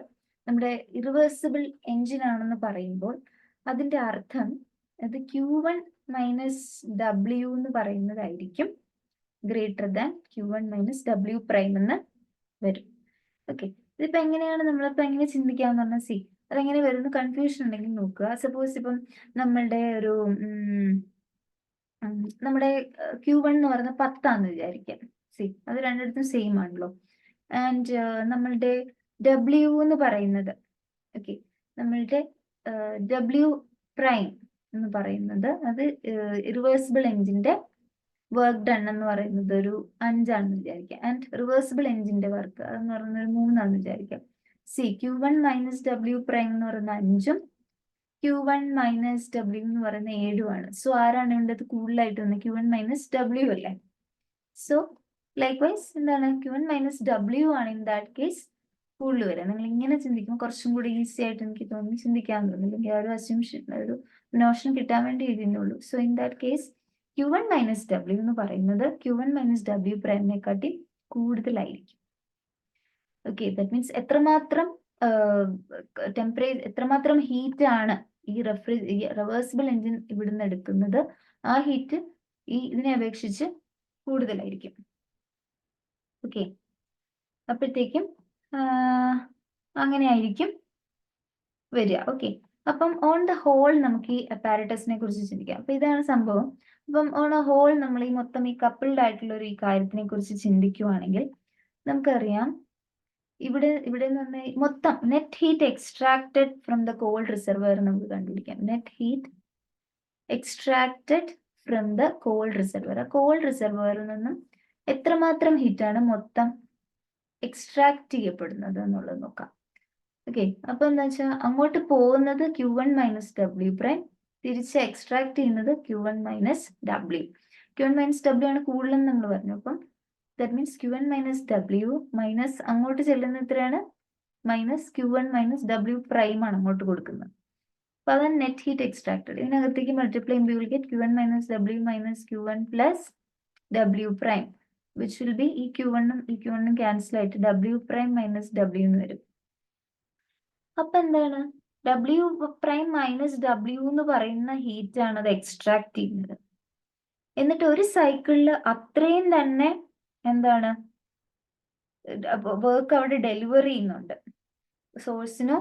നമ്മുടെ ഇറിവേഴ്സിബിൾ എഞ്ചിൻ ആണെന്ന് പറയുമ്പോൾ അതിന്റെ അർത്ഥം അത് Q1 മൈനസ് W എന്ന് പറയുന്നതായിരിക്കും greater than Q1 minus W prime എന്ന് വരും. ഓക്കെ, ഇതിപ്പോ എങ്ങനെയാണ് നമ്മളിപ്പോ എങ്ങനെ ചിന്തിക്കാന്ന് പറഞ്ഞാൽ, സി അതെങ്ങനെ വരുന്ന കൺഫ്യൂഷൻ ഉണ്ടെങ്കിൽ നോക്കുക. സപ്പോസ് ഇപ്പം നമ്മളുടെ ഒരു നമ്മുടെ Q1 എന്ന് പറയുന്നത് 10 വിചാരിക്കാം. സി അത് രണ്ടിടത്തും സെയിം ആണല്ലോ. ആൻഡ് നമ്മളുടെ W എന്ന് പറയുന്നത്, ഓക്കെ, നമ്മളുടെ W പ്രൈം എന്ന് പറയുന്നത് അത് റിവേഴ്സിബിൾ എഞ്ചിന്റെ വർക്ക് ഡൺ എന്ന് പറയുന്നത് ഒരു 5 വിചാരിക്കാം. ആൻഡ് റിവേഴ്സിബിൾ എഞ്ചിന്റെ വർക്ക് അതെന്ന് പറയുന്നത് ഒരു 3 വിചാരിക്കാം. C Q1 minus W prime എന്ന് പറയുന്ന 5ഉം Q1 മൈനസ് W എന്ന് പറയുന്ന 7ഉമാണ്. സോ ആരാണ് വേണ്ടത് കൂടുതലായിട്ട് വന്നത്? Q1 മൈനസ് W അല്ലേ. സോ ലൈക്ക് വൈസ് എന്താണ്, Q1 മൈനസ് W ആണ് ഇൻ ദാറ്റ് കേസ് കൂടുതൽ വരിക. നിങ്ങൾ ഇങ്ങനെ ചിന്തിക്കുമ്പോൾ കുറച്ചും കൂടി ഈസി ആയിട്ട് എനിക്ക് തോന്നി ചിന്തിക്കാൻ തോന്നുന്നില്ലെങ്കിൽ ആ ഒരു അസ്യൂംഷൻ, ഒരു നോഷൻ കിട്ടാൻ വേണ്ടി എഴുതുന്നുള്ളൂ. So in that case Q1 minus W എന്ന് പറയുന്നത് Q1 മൈനസ് W പ്രൈമിനെക്കാട്ടി കൂടുതലായിരിക്കും. ഓക്കെ, ദാറ്റ് മീൻസ് എത്രമാത്രം ടെമ്പറേച്ചർ, എത്രമാത്രം ഹീറ്റ് ആണ് ഈ റിവേഴ്സിബിൾ എഞ്ചിൻ ഇവിടുന്ന് എടുക്കുന്നത്, ആ ഹീറ്റ് ഇതിനെ അപേക്ഷിച്ച് കൂടുതലായിരിക്കും. ഓക്കെ, അപ്പോഴത്തേക്കും അങ്ങനെ ആയിരിക്കും വരിക. ഓക്കെ, അപ്പം ഓൺ ദ ഹോൾ നമുക്ക് ഈ അപ്പാരറ്റസിനെ കുറിച്ച് ചിന്തിക്കാം. അപ്പൊ ഇതാണ് സംഭവം. അപ്പം ഓൺ എ ഹോൾ നമ്മൾ ഈ മൊത്തം ഈ കപ്പിൾഡ് ആയിട്ടുള്ള ഒരു ഈ കാര്യത്തിനെ കുറിച്ച് ചിന്തിക്കുവാണെങ്കിൽ നമുക്കറിയാം, ഇവിടെ എന്ന് പറഞ്ഞാൽ മൊത്തം net heat extracted from the call reservoir നമുക്ക് കണ്ടുപിടിക്കാം. Net heat extracted from the call reservoir. ആ കോൾ റിസർവയറിൽ നിന്നും എത്രമാത്രം ഹീറ്റാണ് മൊത്തം എക്സ്ട്രാക്ട് ചെയ്യപ്പെടുന്നത് എന്നുള്ളത് നോക്കാം. ഓക്കെ, അപ്പൊ എന്താ വെച്ചാൽ അങ്ങോട്ട് പോകുന്നത് Q1 മൈനസ് W പ്രൈം, തിരിച്ച് എക്സ്ട്രാക്ട് ചെയ്യുന്നത് Q1 minus W. Q1 minus W ആണ് കൂടുതലെന്ന് നമ്മൾ പറഞ്ഞു. അപ്പം that means Q1 minus W minus അങ്ങോട്ട് ചെല്ലുന്ന എത്രയാണ്, minus Q1 minus W prime ആണ് അങ്ങോട്ട് കൊടുക്കുന്നത്. അപ്പൊ അതാണ് നെറ്റ് ഹീറ്റ് എക്സ്ട്രാക്റ്റഡ്. ഇതിനകത്തേക്ക് മൾട്ടിപ്ലൈ ചെയ്യുമ്പോൾ will get Q1 minus W minus Q1 plus W prime, which will B ഈ Q1ഉം ഈ Q1ഉം ക്യാൻസൽ ആയിട്ട് W പ്രൈം മൈനസ് W എന്ന് വരും. അപ്പൊ എന്താണ്, W പ്രൈം മൈനസ് W എന്ന് പറയുന്ന ഹീറ്റ് ആണ് അത് എക്സ്ട്രാക്ട് ചെയ്യുന്നത്. എന്നിട്ട് ഒരു സൈക്കിളിൽ അത്രയും തന്നെ എന്താണ് വർക്ക് അവിടെ ഡെലിവർ ചെയ്യുന്നുണ്ട്. സോഴ്സിനോ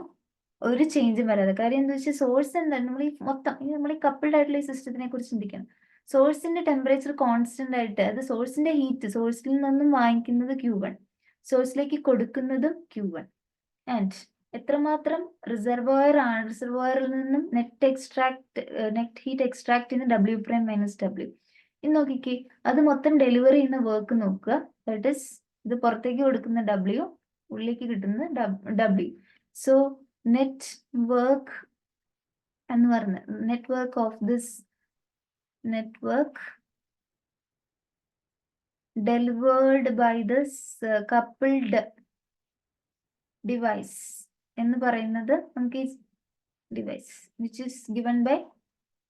ഒരു ചേഞ്ചും വരാതെ. കാര്യം എന്താ വെച്ചാൽ സോഴ്സ് എന്താണ്, നമ്മൾ ഈ മൊത്തം നമ്മൾ ഈ കപ്പിൾഡ് ആയിട്ടുള്ള ഈ സിസ്റ്റത്തിനെ കുറിച്ച് ചിന്തിക്കണം. സോഴ്സിന്റെ ടെമ്പറേച്ചർ കോൺസ്റ്റന്റ് ആയിട്ട്, അത് സോഴ്സിന്റെ ഹീറ്റ് സോഴ്സിൽ നിന്നും വാങ്ങിക്കുന്നത് Q1, സോഴ്സിലേക്ക് കൊടുക്കുന്നതും Q1. ആൻഡ് എത്രമാത്രം റിസർവോയർ ആണ്, റിസർവോയറിൽ നിന്നും നെറ്റ് ഹീറ്റ് എക്സ്ട്രാക്ട് ചെയ്യുന്ന W പ്രൈം മൈനസ് W. ഇനി നോക്കിക്കേ, അത് മൊത്തം ഡെലിവറി ചെയ്യുന്ന വർക്ക് നോക്കുക. ദാറ്റ് ഇസ് ഇത് പുറത്തേക്ക് കൊടുക്കുന്ന W, ഉള്ളിലേക്ക് കിട്ടുന്ന W. സോ നെറ്റ് വർക്ക് എന്ന് പറഞ്ഞ network of this network delivered by this coupled device എന്ന് പറയുന്നത് നമുക്ക് ഈ device which is given by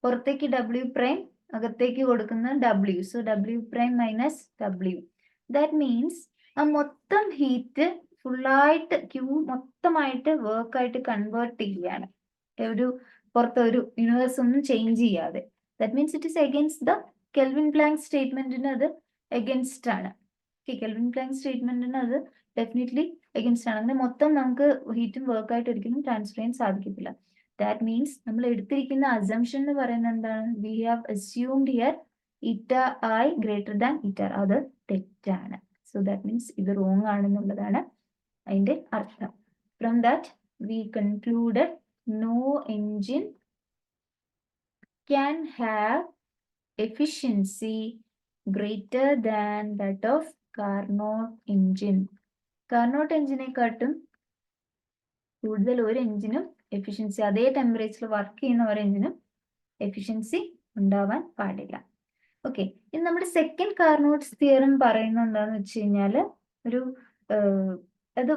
പുറത്തേക്ക് W പ്രൈം, അകത്തേക്ക് കൊടുക്കുന്ന W. So W prime minus W. That means ആ മൊത്തം ഹീറ്റ് ഫുള്ളായിട്ട് മൊത്തമായിട്ട് വർക്കായിട്ട് കൺവേർട്ട് ചെയ്യുകയാണ്, ഒരു പുറത്തെ ഒരു യൂണിവേഴ്സ് ഒന്നും ചേഞ്ച് ചെയ്യാതെ. That means it is against the Kelvin Planck സ്റ്റേറ്റ്മെന്റിന് അത് എഗൻസ്റ്റ് ആണ്. കെൽവിൻ പ്ലാങ്ക് സ്റ്റേറ്റ്മെന്റിന് അത് ഡെഫിനറ്റ്ലി എഗൻസ്റ്റ് ആണ്. അങ്ങനെ മൊത്തം നമുക്ക് ഹീറ്റും വർക്കായിട്ട് ഒരിക്കലും ട്രാൻസ്ഫർ ചെയ്യാൻ സാധിക്കത്തില്ല. ദാറ്റ് മീൻസ് നമ്മൾ എടുത്തിരിക്കുന്ന അസംഷൻ എന്ന് പറയുന്നത് എന്താണ്, we have assumed here eta I greater than eta R. അത് തെറ്റാണ്. സോ ദാറ്റ് മീൻസ് ഇത് റോങ് ആണെന്നുള്ളതാണ് അതിന്റെ അർത്ഥം. From that we concluded no engine can have efficiency greater than that of Carnot engine. Carnot എഞ്ചിനെക്കാട്ടും കൂടുതൽ ഒരു എഞ്ചിനും എഫിഷ്യൻസി, അതേ ടെമ്പറേച്ചറിൽ വർക്ക് ചെയ്യുന്ന ഒരു എഞ്ചിനും എഫിഷ്യൻസി ഉണ്ടാവാൻ പാടില്ല. ഓക്കെ, ഇനി നമ്മുടെ സെക്കൻഡ് കാർനോട്ട്സ് തിയറം പറയുന്നത് എന്താന്ന് വെച്ച് കഴിഞ്ഞാല് ഒരു അത്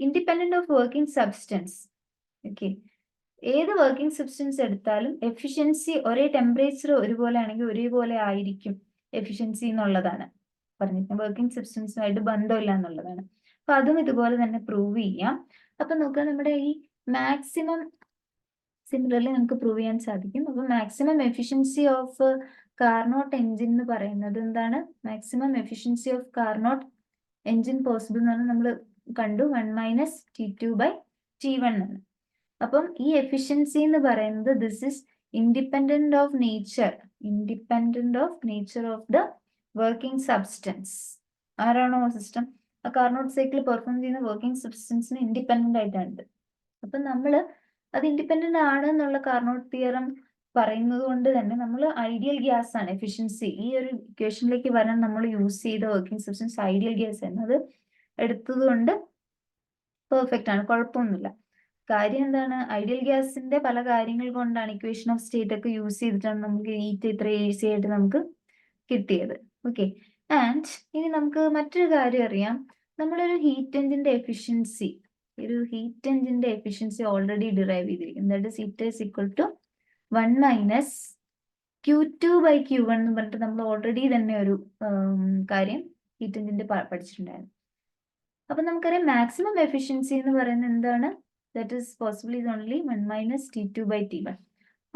independent of working substance. Okay, ഏത് വർക്കിംഗ് സബ്സ്റ്റൻസ് എടുത്താലും എഫിഷ്യൻസി ഒരേ ടെമ്പറേച്ചർ ഒരുപോലെ ആണെങ്കിൽ ഒരേപോലെ ആയിരിക്കും എഫിഷ്യൻസി എന്നുള്ളതാണ് പറഞ്ഞിരിക്കുന്നത്. വർക്കിംഗ് സബ്സ്റ്റൻസുമായിട്ട് ബന്ധമില്ല എന്നുള്ളതാണ്. അപ്പൊ അതും ഇതുപോലെ തന്നെ പ്രൂവ് ചെയ്യാം. അപ്പൊ നോക്കുക, നമ്മുടെ ഈ മാക്സിമം സിമിലർലി നമുക്ക് പ്രൂവ് ചെയ്യാൻ സാധിക്കും. അപ്പൊ maximum efficiency of Carnot engine എന്ന് പറയുന്നത് എന്താണ്? Maximum efficiency of Carnot engine possible എന്ന് പറഞ്ഞാൽ നമ്മൾ കണ്ടു 1 - T2/T1 ആണ്. അപ്പം ഈ എഫിഷ്യൻസി എന്ന് പറയുന്നത് this is independent of nature of the working substance. ആരാണോ സിസ്റ്റം ആ കാർനോട്ട് സൈക്കിൾ പെർഫോം ചെയ്യുന്ന വർക്കിംഗ് സബ്സ്റ്റൻസിന് ഇൻഡിപെൻഡന്റ് ആയിട്ടുണ്ട്. അപ്പൊ നമ്മൾ അത് ഇൻഡിപെൻഡന്റ് ആണ് എന്നുള്ള കാർനോട്ട് തിയറം പറയുന്നത് കൊണ്ട് തന്നെ നമ്മൾ ഐഡിയൽ ഗ്യാസ് ആണ് എഫിഷ്യൻസി ഈ ഒരു ഇക്വേഷനിലേക്ക് വരാൻ നമ്മൾ യൂസ് ചെയ്ത വർക്കിംഗ് സബ്സ്റ്റൻസ് ഐഡിയൽ ഗ്യാസ് എന്നത് എടുത്തത് കൊണ്ട് പെർഫെക്റ്റ് ആണ്, കുഴപ്പമൊന്നുമില്ല. കാര്യം എന്താണ്? ഐഡിയൽ ഗ്യാസിന്റെ പല കാര്യങ്ങൾ കൊണ്ടാണ് ഇക്വേഷൻ ഓഫ് സ്റ്റേറ്റ് ഒക്കെ യൂസ് ചെയ്തിട്ടാണ് നമുക്ക് ഹീറ്റ് ഇത്ര ഈസി ആയിട്ട് നമുക്ക് കിട്ടിയത്. ഓക്കെ, ആൻഡ് ഇനി നമുക്ക് മറ്റൊരു കാര്യം അറിയാം. നമ്മളൊരു ഹീറ്റ് എഞ്ചിന്റെ എഫിഷ്യൻസി ഓൾറെഡി ഡിറൈവ് ചെയ്തിരിക്കും. That is heat is equal to 1 - Q2/Q1 എന്ന് പറഞ്ഞിട്ട് നമ്മൾ ഓൾറെഡി തന്നെ ഒരു കാര്യം ഹീറ്റ് എഞ്ചിന്റെ പഠിച്ചിട്ടുണ്ടായിരുന്നു. അപ്പൊ നമുക്കറിയാം മാക്സിമം എഫിഷ്യൻസി എന്ന് പറയുന്നത് എന്താണ്? That is possible is only 1 - T2/T1.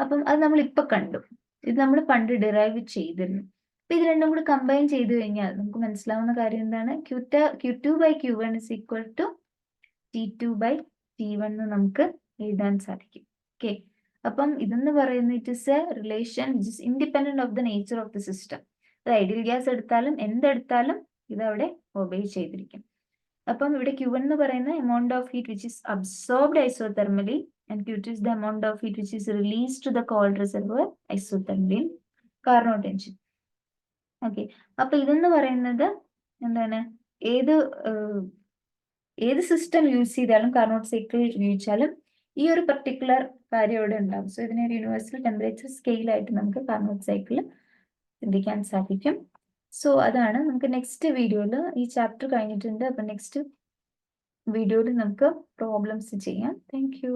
അപ്പം അത് നമ്മൾ ഇപ്പൊ കണ്ടു. ഇത് നമ്മൾ പണ്ട് ഡിറൈവ് ചെയ്തിരുന്നു. അപ്പൊ ഇത് രണ്ടും കൂടി കമ്പൈൻ ചെയ്ത് കഴിഞ്ഞാൽ നമുക്ക് മനസ്സിലാവുന്ന കാര്യം എന്താണ്? Q2/Q1 is equal to T2/T1 എന്ന് നമുക്ക് എഴുതാൻ സാധിക്കും. ഓക്കെ, അപ്പം ഇതെന്ന് പറയുന്നത് it is A relation which is independent of the nature of the system. അത് ഐഡിയൽ ഗ്യാസ് എടുത്താലും എന്തെടുത്താലും ഇത് അവിടെ ഒബേ ചെയ്തിരിക്കും. അപ്പം ഇവിടെ Q1 എന്ന് പറയുന്ന amount of heat which is absorbed isothermally and Q2 is the amount of heat which is released to the cold reservoir isothermally in Carnot engine. Okay, അപ്പൊ ഇതെന്ന് പറയുന്നത് എന്താണ്? ഏത് സിസ്റ്റം യൂസ് ചെയ്താലും കാർനോട്ട് സൈക്കിൾ ഉപയോഗിച്ചാലും ഈ ഒരു പർട്ടിക്കുലർ കാര്യം ഇവിടെ ഉണ്ടാവും. സോ ഇതിനെ ഒരു യൂണിവേഴ്സൽ ടെമ്പറേച്ചർ സ്കെയിൽ ആയിട്ട് നമുക്ക് കാർനോട്ട് സൈക്കിൾ ചിന്തിക്കാൻ സാധിക്കും. സോ അതാണ് നമുക്ക് നെക്സ്റ്റ് വീഡിയോയിൽ ഈ ചാപ്റ്റർ കഴിഞ്ഞിട്ടുണ്ട്. അപ്പൊ നെക്സ്റ്റ് വീഡിയോയിൽ നമുക്ക് പ്രോബ്ലംസ് ചെയ്യാം. Thank you.